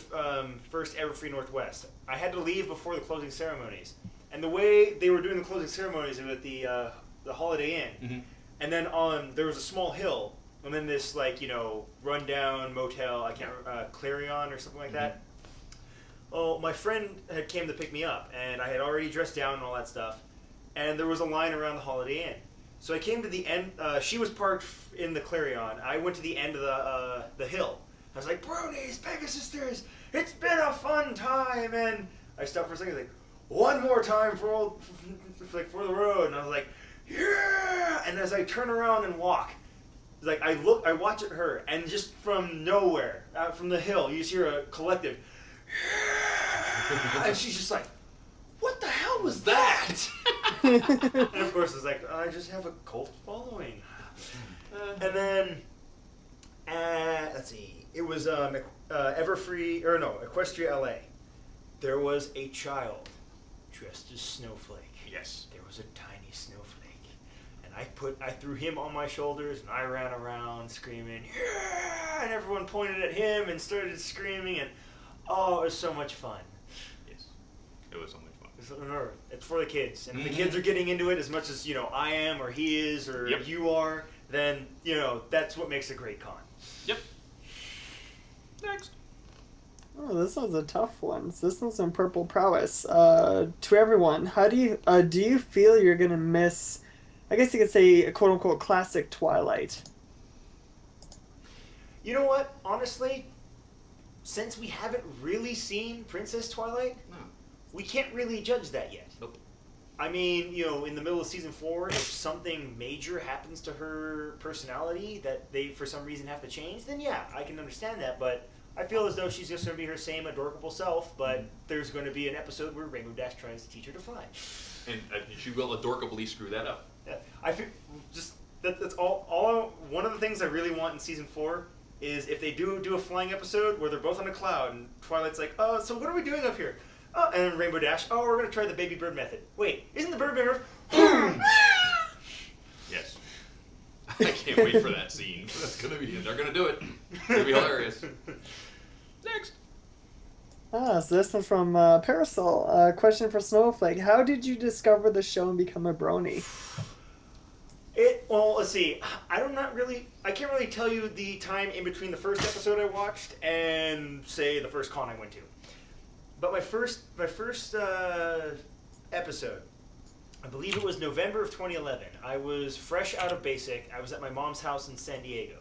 first Everfree Northwest. I had to leave before the closing ceremonies. And the way they were doing the closing ceremonies was at the Holiday Inn. Mm-hmm. And then there was a small hill, and then this, like, rundown motel, Clarion or something like that. Oh, my friend had came to pick me up, and I had already dressed down and all that stuff. And there was a line around the Holiday Inn. So I came to the end. She was parked in the Clarion. I went to the end of the hill. I was like, Brony's, Pegasisters, it's been a fun time. And I stopped for a second, like, one more time for the road. And I was like, yeah. And as I turn around and walk, like I watch at her, and just from nowhere, from the hill, you just hear a collective, yeah. And she's just like, what the hell was that? And of course, it's like, I just have a cult following. And then, let's see, it was Everfree, or no, Equestria LA. There was a child dressed as Snowflake. Yes. There was a tiny snowflake. And I threw him on my shoulders, and I ran around screaming, yeah! And everyone pointed at him and started screaming, and oh, it was so much fun. Yes. It was so much fun. Remember, it's for the kids. And if the kids are getting into it as much as, I am, or he is, or you are, then, that's what makes a great con. Yep. Next. Oh, this one's a tough one. So this one's on Purple Prowess. To everyone, how do you feel you're gonna miss, I guess you could say, a quote-unquote classic Twilight? You know what? Honestly, since we haven't really seen Princess Twilight, we can't really judge that yet. Nope. I mean, in the middle of season 4, if something major happens to her personality that they, for some reason, have to change, then yeah, I can understand that, but I feel as though she's just going to be her same adorable self, but there's going to be an episode where Rainbow Dash tries to teach her to fly. And she will adorably screw that up. Yeah, I feel just that's all. One of the things I really want in season 4 is if they do a flying episode where they're both on a cloud and Twilight's like, oh, so what are we doing up here? Oh, and then Rainbow Dash, oh, we're going to try the baby bird method. Wait, isn't the bird method? Yes. I can't wait for that scene. They're going to do it. It's going to be hilarious. Next. So this one's from Parasol. Question for Snowflake. How did you discover the show and become a brony? Well, let's see. I can't really tell you the time in between the first episode I watched and, say, the first con I went to. But my first episode, I believe it was November of 2011. I was fresh out of basic. I was at my mom's house in San Diego.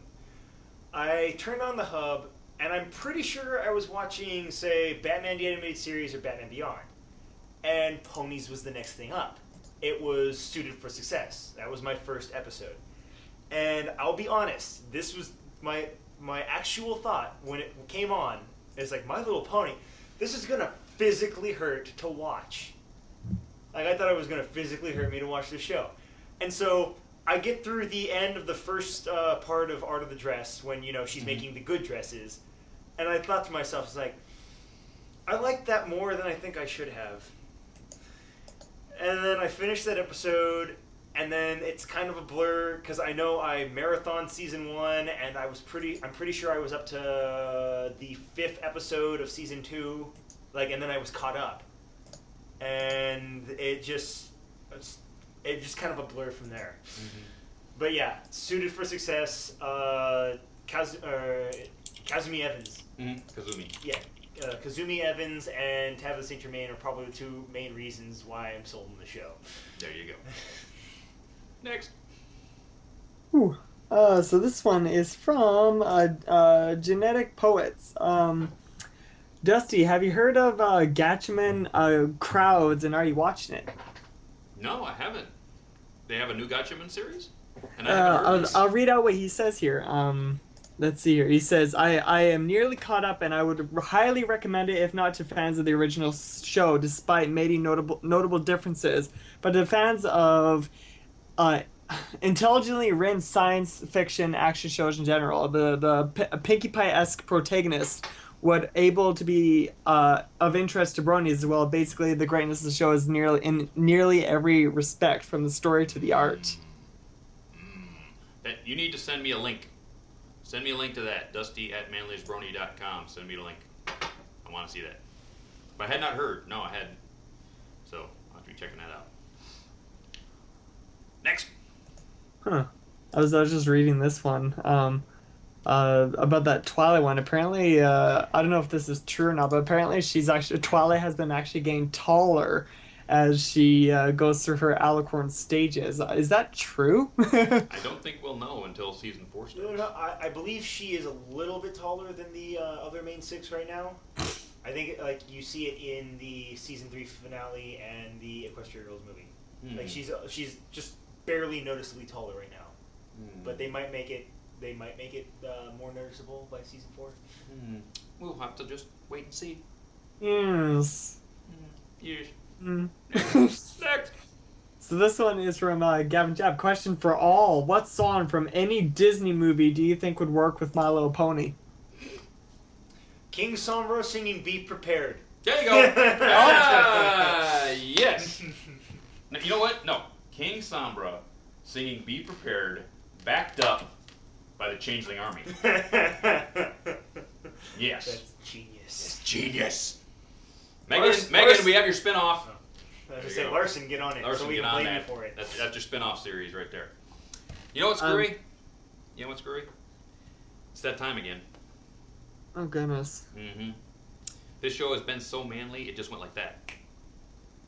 I turned on the hub, and I'm pretty sure I was watching, say, Batman the Animated Series or Batman Beyond. And Ponies was the next thing up. It was Suited for Success. That was my first episode. And I'll be honest, this was my actual thought when it came on. It's like, My Little Pony, this is going to physically hurt to watch. Like, I thought it was going to physically hurt me to watch this show. And so I get through the end of the first part of Art of the Dress when, she's making the good dresses. And I thought to myself, it's like, I like that more than I think I should have. And then I finished that episode, and then it's kind of a blur, because I know I marathoned season 1, and I'm pretty sure I was up to the 5th episode of season 2, and then I was caught up. And it just, it just kind of a blur from there. But yeah, suited for success. Kazumi Evans. Kazumi. Yeah, Kazumi Evans and Tabitha St. Germain are probably the two main reasons why I'm sold on the show. There you go. Next. Ooh. So this one is from Genetic Poets. Dusty, have you heard of Gatchaman Crowds, and are you watching it? No, I haven't. They have a new Gatchaman series? And I haven't heard this. I'll read out what he says here. Let's see here. He says, I am nearly caught up, and I would highly recommend it, if not to fans of the original show, despite many notable differences. But to fans of intelligently written science fiction action shows in general, the Pinkie Pie-esque protagonist would able to be of interest to Brony as well. Basically, the greatness of the show is in nearly every respect, from the story to the art. You need to send me a link. Send me a link to that. Dusty@manliestbrony.com. Send me the link. I want to see that. But I had not heard. No, I hadn't. So I'll have to be checking that out. Next. Huh. I was just reading this one. About that Twilight one. Apparently, I don't know if this is true or not, but apparently Twilight has been actually getting taller as she goes through her alicorn stages. Is that true? I don't think we'll know until season 4 starts. No, I believe she is a little bit taller than the other main 6 right now. I think like you see it in the season 3 finale and the Equestria Girls movie. Like she's just barely noticeably taller right now. But they might make it more noticeable by season 4. We'll have to just wait and see. Yes. Yes. Next. So this one is from Gavin Jab. Question for all: what song from any Disney movie do you think would work with My Little Pony? King Sombra singing "Be Prepared." There you go. Yes. Now, you know what? No. King Sombra singing "Be Prepared," backed up by the Changeling Army. Yes. That's genius. It's genius. Megan, we have your spin-off. I was say, Larson, get on it. Larson, so we get can on blame that. you for it. That's your spin-off series right there. You know what's screwy? It's that time again. Oh goodness. This show has been so manly, it just went like that.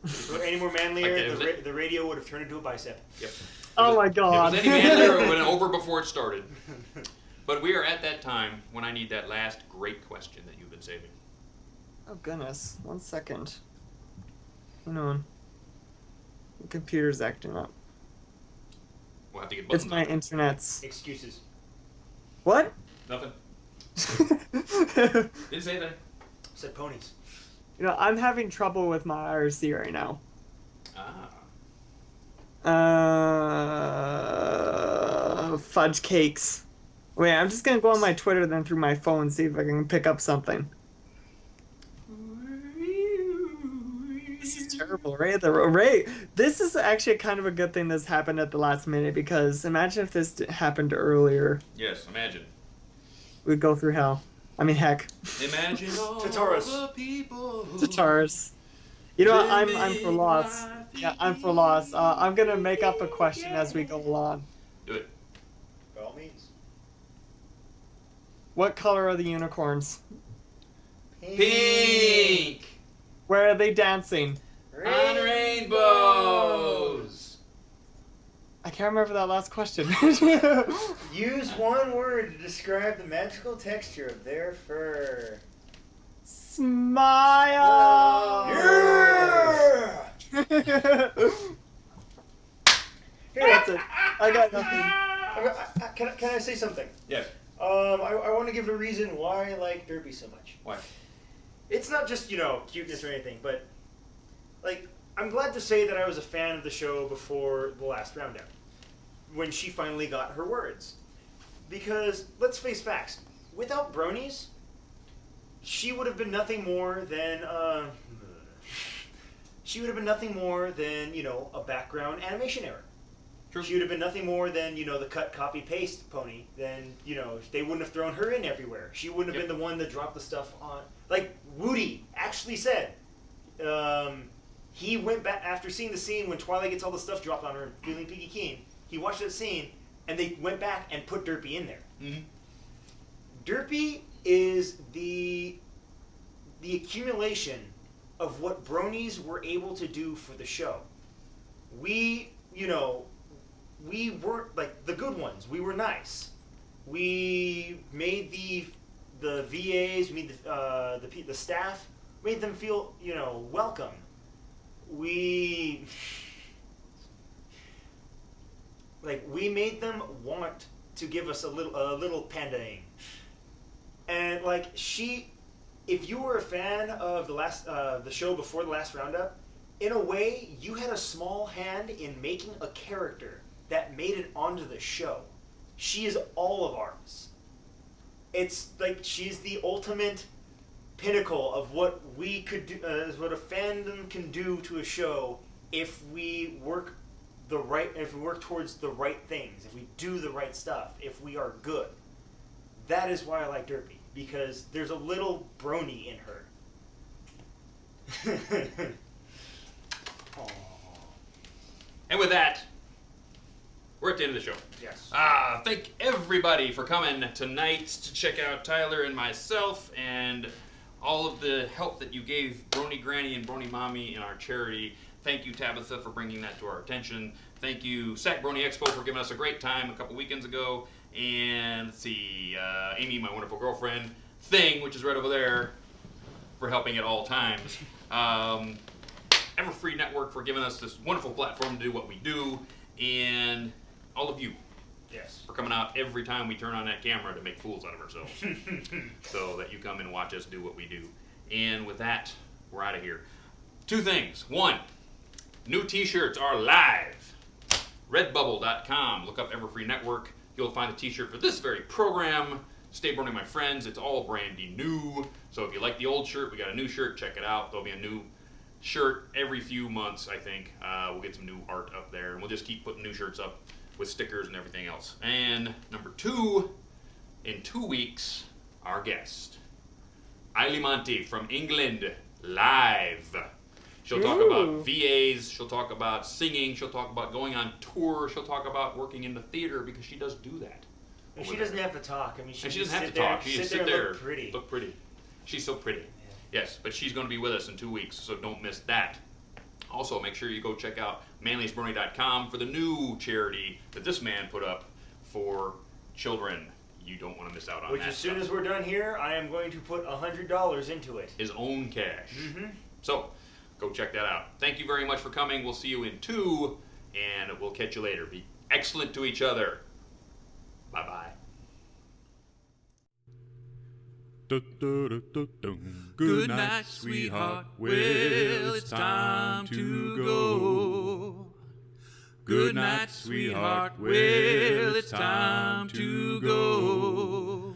If it were any more manlier, Like the radio would have turned into a bicep. Yep. Oh my god. If it was any manlier, it went over before it started. But we are at that time when I need that last great question that you've been saving. Oh goodness. 1 second. Hang on. The computer's acting up. We'll have to get It's buttons my on. internet's. Excuses. What? Nothing. Didn't say anything. Said ponies. You know, I'm having trouble with my IRC right now. Fudge cakes. Wait, I'm just gonna go on my Twitter then through my phone and see if I can pick up something. This is terrible, right? This is actually kind of a good thing that's happened at the last minute, because imagine if this happened earlier. Yes, imagine. We'd go through hell. I mean, heck. Imagine all Tataris. the people. Tataris. You know what? I'm for loss. Yeah, I'm for loss. I'm gonna make up a question as we go along. Do it. By all means. What color are the unicorns? Pink. Where are they dancing? On rainbows. I can't remember that last question. Use one word to describe the magical texture of their fur. Smile. Yeah! Here, That's it. I got nothing. Can I say something? Yes. I want to give a reason why I like Derby so much. Why? It's not just, cuteness or anything, but, I'm glad to say that I was a fan of the show before the last round down, when she finally got her words. Because, let's face facts, without Bronies, she would have been nothing more than, a background animation error. True. She would have been nothing more than, the cut, copy, paste pony. Then, they wouldn't have thrown her in everywhere. She wouldn't have been the one that dropped the stuff on. Like Woody actually said, He went back after seeing the scene when Twilight gets all the stuff dropped on her and feeling peaky keen. He watched that scene, and they went back and put Derpy in there. Mm-hmm. Derpy is the accumulation of what Bronies were able to do for the show. We weren't like the good ones. We were nice. We made the VAs, we made the staff, made them feel welcome. We made them want to give us a little pandaing. And if you were a fan of the show before the last roundup, in a way, you had a small hand in making a character that made it onto the show. She is all of ours. It's like she's the ultimate pinnacle of what we could do, what a fandom can do to a show if we work towards the right things, if we do the right stuff, if we are good. That is why I like Derpy, because there's a little Brony in her. Aww. And with that, we're at the end of the show. Yes. Thank everybody for coming tonight to check out Tyler and myself and all of the help that you gave Brony Granny and Brony Mommy in our charity. Thank you, Tabitha, for bringing that to our attention. Thank you, Sac Brony Expo, for giving us a great time a couple weekends ago. And let's see, Amy, my wonderful girlfriend, Thing, which is right over there, for helping at all times. Everfree Network for giving us this wonderful platform to do what we do. And all of you. Yes. For coming out every time we turn on that camera to make fools out of ourselves. So that you come and watch us do what we do. And with that, we're out of here. Two things. One, new t-shirts are live. Redbubble.com. Look up Everfree Network. You'll find a t-shirt for this very program. Stay Brony, my friends. It's all brandy new. So if you like the old shirt, we got a new shirt. Check it out. There'll be a new shirt every few months, I think. We'll get some new art up there. And we'll just keep putting new shirts up with stickers and everything else. And number two, in 2 weeks, our guest, Eile Monty from England, live. She'll talk about VAs, she'll talk about singing, she'll talk about going on tour, she'll talk about working in the theater, because she does do that. And she doesn't have to talk. I mean, she doesn't have to talk. She just sit there, look pretty. Look pretty. She's so pretty. Yeah. Yes, but she's going to be with us in 2 weeks, so don't miss that. Also, make sure you go check out manliestbrony.com for the new charity that this man put up for children. You don't want to miss out on that. Which, as soon as we're done here, I am going to put $100 into it. His own cash. Mm-hmm. So, go check that out. Thank you very much for coming. We'll see you in 2, and we'll catch you later. Be excellent to each other. Bye-bye. Good night, sweetheart. Well, it's time to go. Good night, sweetheart. Well, it's time to go.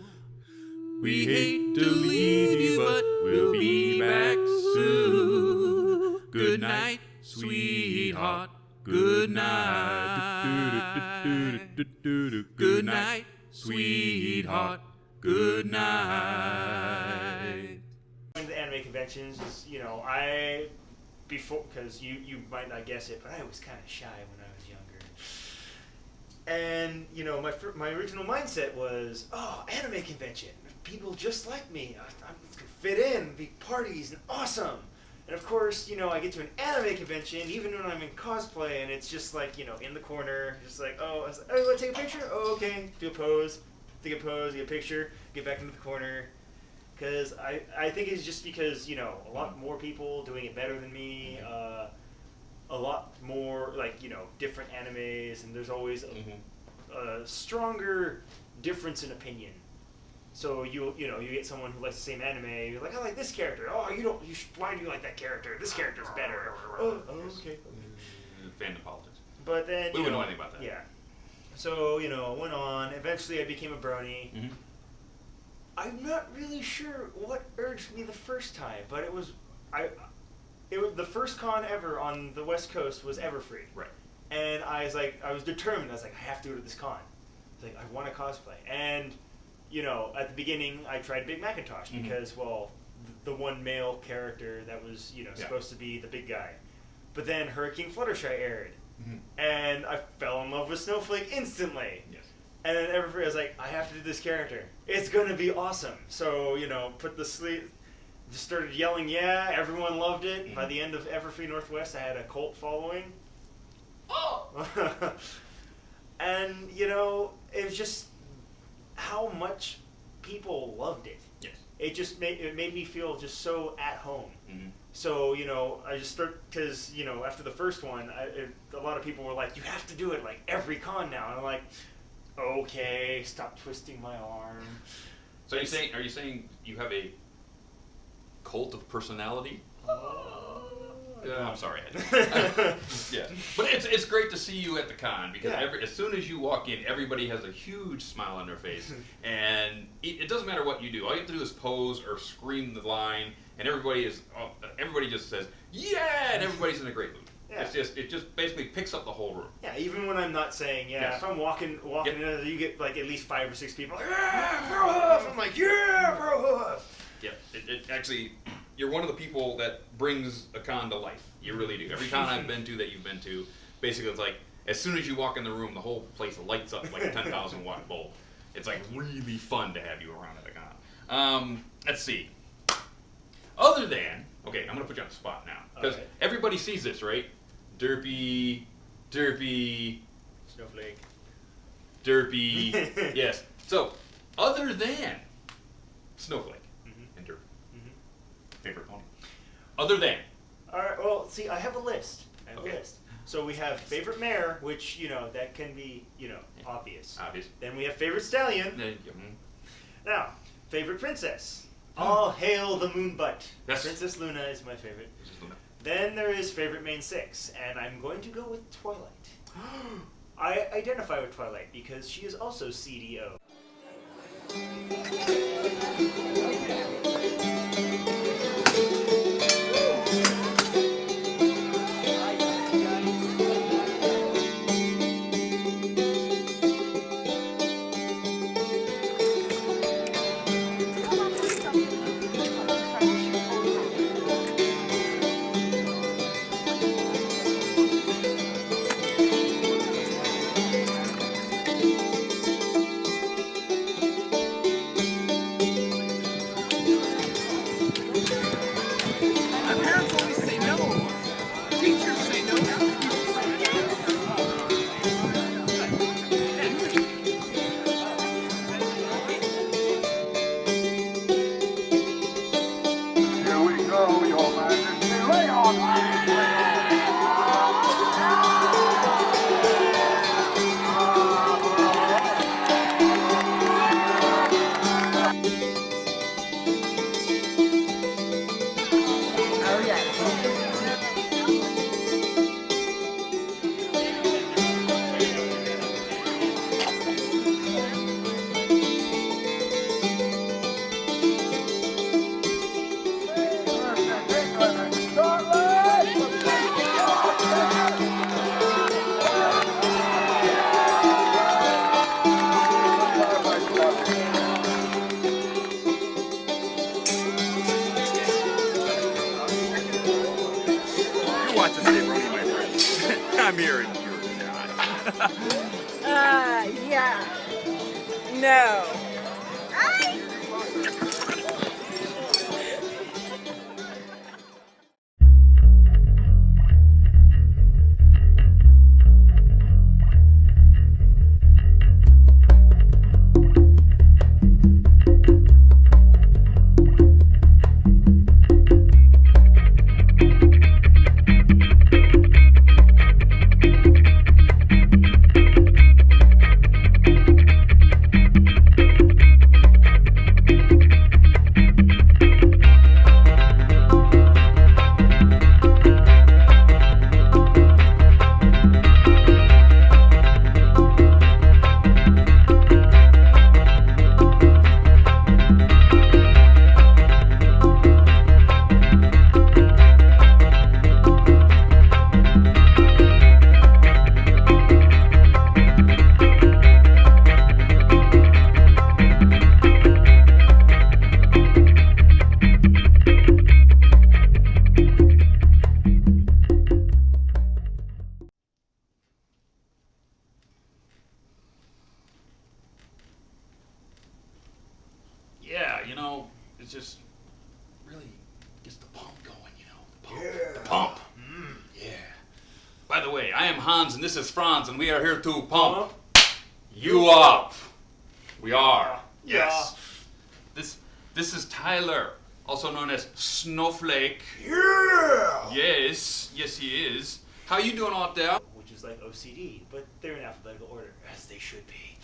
We hate to leave you, but we'll be back soon. Good night, sweetheart. Good night. Good night, sweetheart. Good night. Going to the anime conventions is, because you might not guess it, but I was kind of shy when I was younger. And, my original mindset was, anime convention. People just like me. I'm going to fit in, be parties, and awesome. And of course, I get to an anime convention, even when I'm in cosplay, and it's just like, in the corner, just like, you want to take a picture? Oh, okay. Do a pose. Take a pose, get a picture, get back into the corner. Because I think it's just because, a lot more people doing it better than me, a lot more, different animes, and there's always a stronger difference in opinion. So you get someone who likes the same anime, you're like, I like this character. Oh, why do you like that character? This character's better. Oh, okay. Fandom politics. But then, we wouldn't know anything about that. Yeah. So, went on. Eventually, I became a Brony. Mm-hmm. I'm not really sure what urged me the first time, but it was the first con ever on the West Coast was Everfree. Right. And I was determined. I was like, I have to go to this con. I was like, I want to cosplay. And, at the beginning, I tried Big Macintosh because, the one male character that was, supposed to be the big guy. But then Hurricane Fluttershy aired, Mm-hmm. and I fell in love with Snowflake instantly. Yes. And then everybody was like, I have to do this character. It's going to be awesome. So, put the sleeve, just started yelling, yeah, everyone loved it. Mm-hmm. By the end of Everfree Northwest, I had a cult following. Oh! And, it was just how much people loved it. Yes. It made me feel just so at home. Mm-hmm. So, I just start, because, after the first one, a lot of people were like, you have to do it like every con now. And I'm like, okay, stop twisting my arm. So are you saying you have a cult of personality? I'm sorry. Yeah, but it's great to see you at the con because as soon as you walk in, everybody has a huge smile on their face, and it doesn't matter what you do. All you have to do is pose or scream the line, and everybody just says yeah, and everybody's in a great mood. Yeah. It just basically picks up the whole room. Yeah, even when I'm not saying if I'm walking in, you get like at least 5 or 6 people. Yeah, Bro Hoof. I'm like, yeah, Bro Hoof. Yeah, it actually, you're one of the people that brings a con to life. You really do. Every con I've been to that you've been to, basically it's like, as soon as you walk in the room, the whole place lights up like a 10,000 watt bulb. It's like really fun to have you around at a con. Let's see. Other than, okay, I'm going to put you on the spot now. Because everybody sees this, right? Derpy, Snowflake. Derpy, yes. So, other than Snowflake and Derpy, favorite pony. Other than. All right. Well, see, I have a list. So we have favorite mare, which that can be obvious. Then we have favorite stallion. Now, favorite princess. All hail the moonbutt. Yes. Princess Luna is my favorite. Then there is favorite main 6, and I'm going to go with Twilight. I identify with Twilight because she is also CDO. I'm here and you're not. Yeah. No. it just really gets the pump going, you know. The pump. Yeah. The pump. Yeah. By the way, I am Hans and this is Franz, and we are here to pump you up. We are. Yes. This is Tyler, also known as Snowflake. Yeah. Yes. Yes, he is. How you doing out there? Which is like OCD, but they're in alphabetical order, as they should be.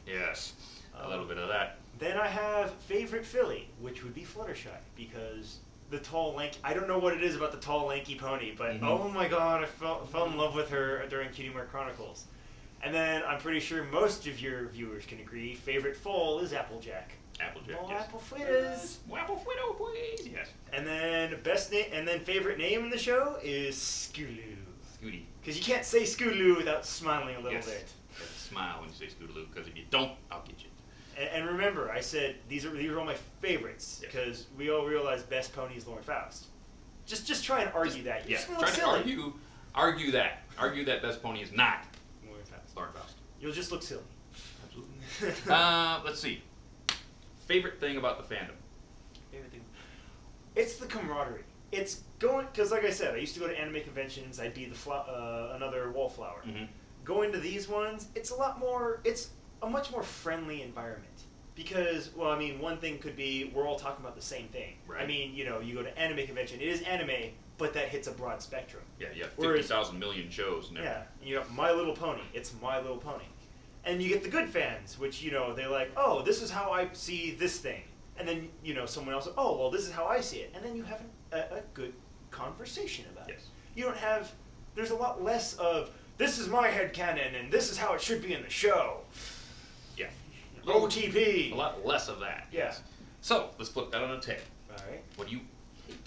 Yes. A little bit of that. Then I have favorite filly, which would be Fluttershy, because the tall, lanky... I don't know what it is about the tall, lanky pony, but oh my god, I fell in love with her during Cutie Mark Chronicles. And then I'm pretty sure most of your viewers can agree, favorite foal is Applejack. Applejack, Oh, yes. Applefitters. Applefitter, please. Yes. And then favorite name in the show is Scootaloo. Scooty. Because you can't say Scootaloo without smiling a little Yes. bit. You have to smile when you say Scootaloo, because if you don't, I'll get you. And remember, I said these are all my favorites, because we all realize best pony is Lauren Faust. Just try and argue that. You're just a little try silly. to argue that. Argue that best pony is not Lauren Faust. Lauren Faust. You'll just look silly. Absolutely. Let's see. Favorite thing about the fandom? Favorite thing? It's the camaraderie. It's going, because like I said, I used to go to anime conventions. I'd be another wallflower. Going to these ones, it's a much more friendly environment. Because, well, I mean, one thing could be we're all talking about the same thing. Right. I mean, you know, you go to anime convention, it is anime, but that hits a broad spectrum. Yeah, you have 50,000 million shows. And yeah, you got My Little Pony. It's My Little Pony. And you get the good fans, which, you know, they're like, oh, this is how I see this thing. And then, you know, someone else, oh, well, this is how I see it. And then you have a good conversation about it. You don't have, there's a lot less of, this is my headcanon and this is how it should be in the show. Yeah. OTP. A lot less of that. Yeah. So, let's flip that on a tail. All right. What do you hate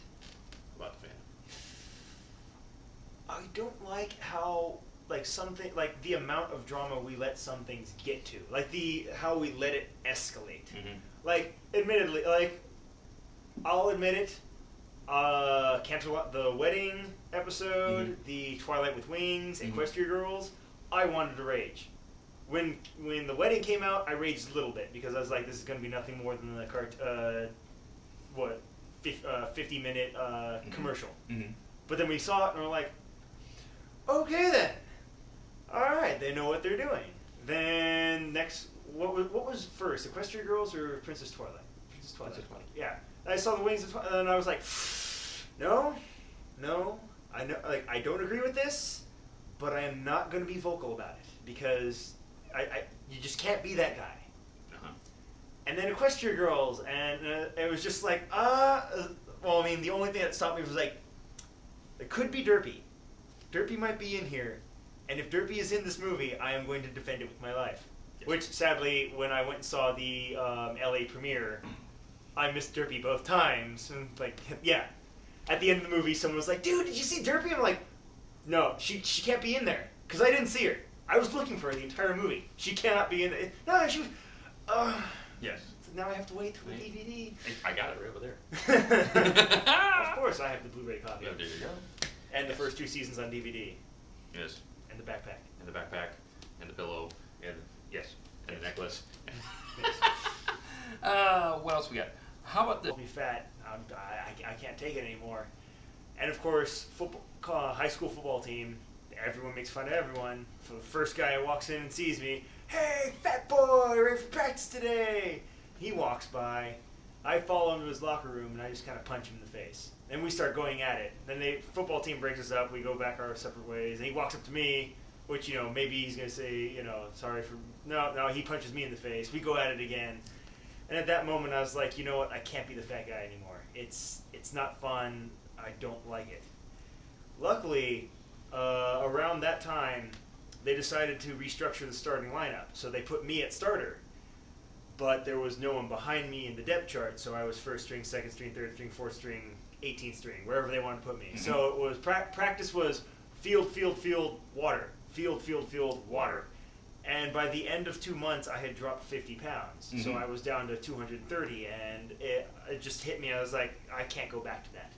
about the fandom? I don't like how, like, the amount of drama we let some things get to. Like, how we let it escalate. Like, admittedly, like, I'll admit it, the wedding episode, the Twilight with Wings, Equestria Girls, I wanted to rage. When the wedding came out, I raged a little bit, because I was like, this is going to be nothing more than the 50-minute commercial. But then we saw it, and we're like, okay then. Alright, they know what they're doing. Then next, what was first, Equestria Girls or Princess Twilight? Princess Twilight. Yeah. I saw the Wings of Twilight, and I was like, no, I know, like, I don't agree with this, but I am not going to be vocal about it, because you just can't be that guy. And then Equestria Girls, and it was just like, well, I mean, the only thing that stopped me was like, it could be Derpy. Derpy might be in here, and if Derpy is in this movie, I am going to defend it with my life. Yes. Which, sadly, when I went and saw the LA premiere, I missed Derpy both times. And, like, yeah. At the end of the movie, someone was like, dude, did you see Derpy? I'm like, no, she can't be in there, because I didn't see her. I was looking for her the entire movie. She cannot be in there. No, she was... yes. So now I have to wait for the DVD. I got it right over there. Of course, I have the Blu-ray copy. Yeah, there you go. And the first 2 seasons on DVD. Yes. And the backpack. And the backpack. And the pillow. And, yes. And the necklace. What else we got? How about this? I'll be fat. I can't take it anymore. And of course, high school football team. Everyone makes fun of everyone. For the first guy who walks in and sees me, hey, fat boy, ready for practice today? He walks by. I follow him to his locker room, and I just kind of punch him in the face. And we start going at it. Then the football team breaks us up. We go back our separate ways. And he walks up to me, which, you know, maybe he's going to say, you know, sorry for... No, he punches me in the face. We go at it again. And at that moment, I was like, you know what? I can't be the fat guy anymore. It's not fun. I don't like it. Luckily, around that time, they decided to restructure the starting lineup. So they put me at starter. But there was no one behind me in the depth chart, so I was first string, second string, third string, fourth string, 18th string, wherever they wanted to put me. So it was practice was field, water, field, water. And by the end of 2 months, I had dropped 50 pounds. So I was down to 230, and it just hit me. I was like, I can't go back to that.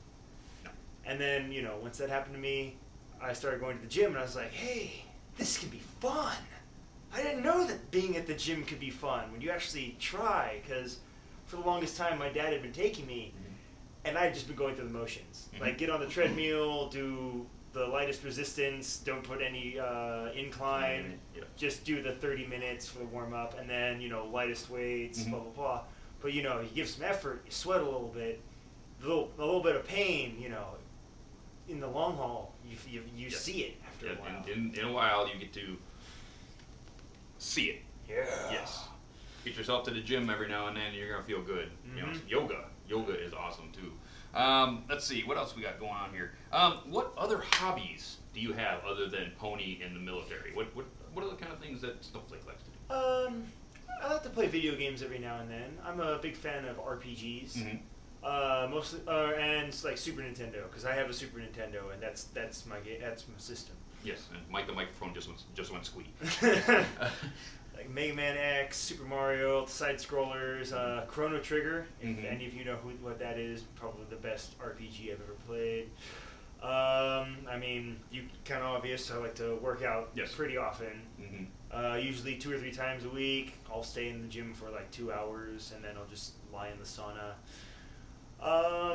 No. And then, you know, once that happened to me, I started going to the gym, and I was like, hey, this can be fun. I didn't know that being at the gym could be fun when you actually try, because for the longest time, my dad had been taking me, and I had just been going through the motions. Like, get on the treadmill, do the lightest resistance, don't put any incline, just do the 30 minutes for the warm-up, and then, you know, lightest weights, blah, blah, blah. But, you know, you give some effort, you sweat a little bit, a little bit of pain, you know, in the long haul, you see it after a while. In a while, you get to see it. Yeah. Yes. Get yourself to the gym every now and then, and you're going to feel good. You know, yoga is awesome, too. Let's see, what else we got going on here? What other hobbies do you have other than pony and the military? What are the kind of things that Snowflake likes to do? I like to play video games every now and then. I'm a big fan of RPGs. Mostly, and like Super Nintendo, because I have a Super Nintendo, and that's my system. Yes, and Mike the microphone just went squeak. Like Mega Man X, Super Mario, side scrollers, Chrono Trigger. If any of you know what that is, probably the best RPG I've ever played. I mean, kind of obvious. I like to work out pretty often. Usually 2 or 3 times a week. I'll stay in the gym for like 2 hours, and then I'll just lie in the sauna.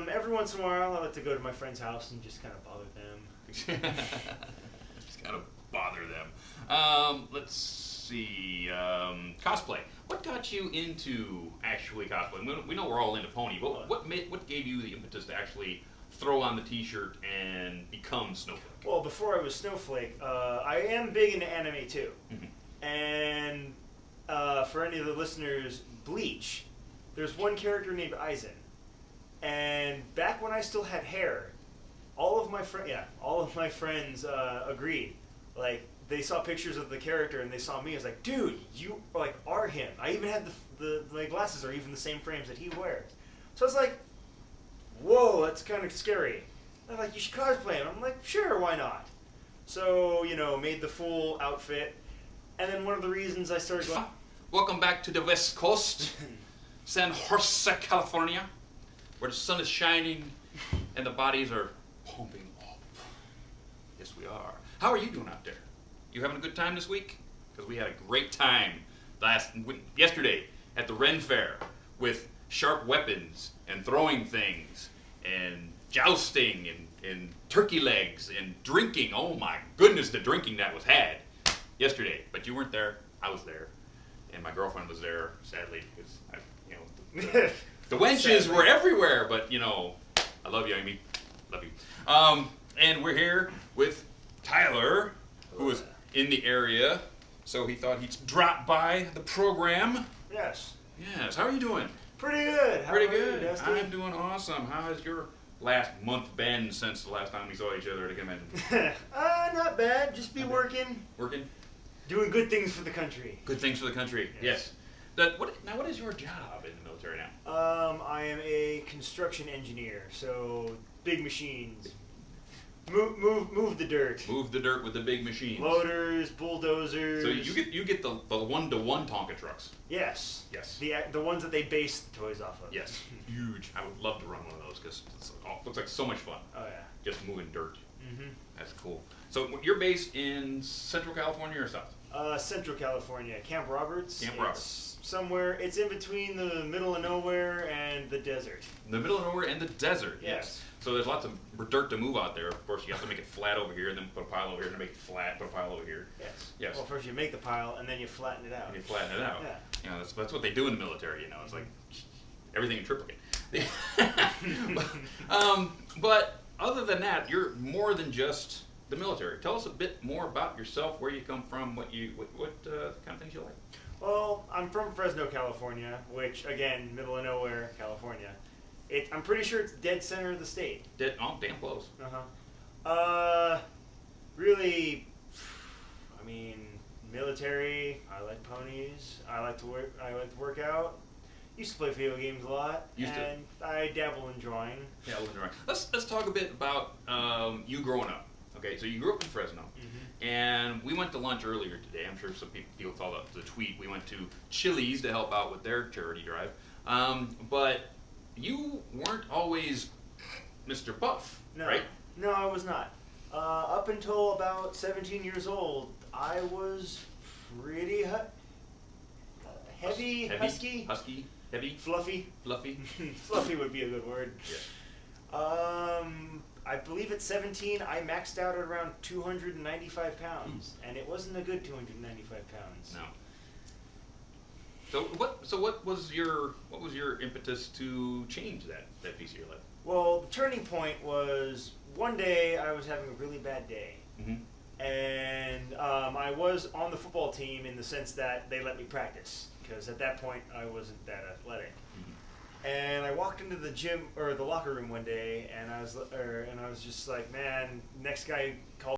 Every once in a while, I like to go to my friend's house and just kind of bother them. Just kind of bother them. Let's see. Cosplay. What got you into actually cosplaying? We know we're all into pony, but what gave you the impetus to actually throw on the T-shirt and become Snowflake? Well, before I was Snowflake, I am big into anime too. And for any of the listeners, Bleach. There's one character named Aizen. And back when I still had hair, all of my friends agreed. Like, they saw pictures of the character and they saw me. I was like, dude, you are him. I even had my glasses are even the same frames that he wears. So I was like, whoa, that's kind of scary. They're like, you should cosplay him. I'm like, sure, why not? So, you know, made the full outfit. And then one of the reasons I started going... Welcome back to the West Coast, San Jose, California, where the sun is shining and the bodies are pumping up. Yes, we are. How are you doing out there? You having a good time this week? Because we had a great time yesterday at the Ren Fair with sharp weapons and throwing things and jousting and turkey legs and drinking. Oh my goodness, the drinking that was had yesterday. But you weren't there. I was there. And my girlfriend was there, sadly, because the wenches were everywhere. But, you know, I love you, Amy. Love you. And we're here with Tyler, who was in the area. So he thought he'd drop by the program. Yes. Yes. How are you doing? Pretty good. Pretty good. I'm doing awesome. How has your last month been since the last time we saw each other at a convention? Not bad. Just be working. Working? Doing good things for the country. Good things for the country. Yes. What is your job in the military now? I am a construction engineer. So big machines. Move the dirt. Move the dirt with the big machines. Loaders, bulldozers. So you get the 1-to-1 Tonka trucks. Yes. Yes. The ones that they base the toys off of. Yes. Huge. I would love to run one of those because it looks like so much fun. Oh yeah. Just moving dirt. That's cool. So you're based in Central California or South? Central California, Camp Roberts. Camp Roberts. Somewhere, it's in between the middle of nowhere and the desert. The middle of nowhere and the desert. Yes. So there's lots of dirt to move out there. Of course, you have to make it flat over here, and then put a pile over here, and make it flat, put a pile over here. Yes. Yes. Well, first you make the pile, and then you flatten it out. And you flatten it out. Yeah. You know, that's what they do in the military. You know, it's like everything in triplicate. But other than that, you're more than just the military. Tell us a bit more about yourself, where you come from, what kind of things you like. Well, I'm from Fresno, California, which, again, middle of nowhere, California. I'm pretty sure it's dead center of the state. Oh, damn close. Really, I mean, military. I like ponies. I like to work out. Used to play video games a lot. I dabble in drawing. Let's talk a bit about you growing up. Okay, so you grew up in Fresno, and we went to lunch earlier today. I'm sure some people saw the tweet. We went to Chili's to help out with their charity drive, but you weren't always Mr. Buff, right? No, I was not. Up until about 17 years old, I was pretty heavy, husky. Heavy? Fluffy? Fluffy? Fluffy would be a good word. Yeah. I believe at 17 I maxed out at around 295 pounds, and it wasn't a good 295 pounds. No. So what was your impetus to change that piece of your life? Well, the turning point was one day I was having a really bad day. Mm-hmm. And I was on the football team in the sense that they let me practice, because at that point I wasn't that athletic. Mm-hmm. And I walked into the gym or the locker room one day, and I was just like, man, next guy called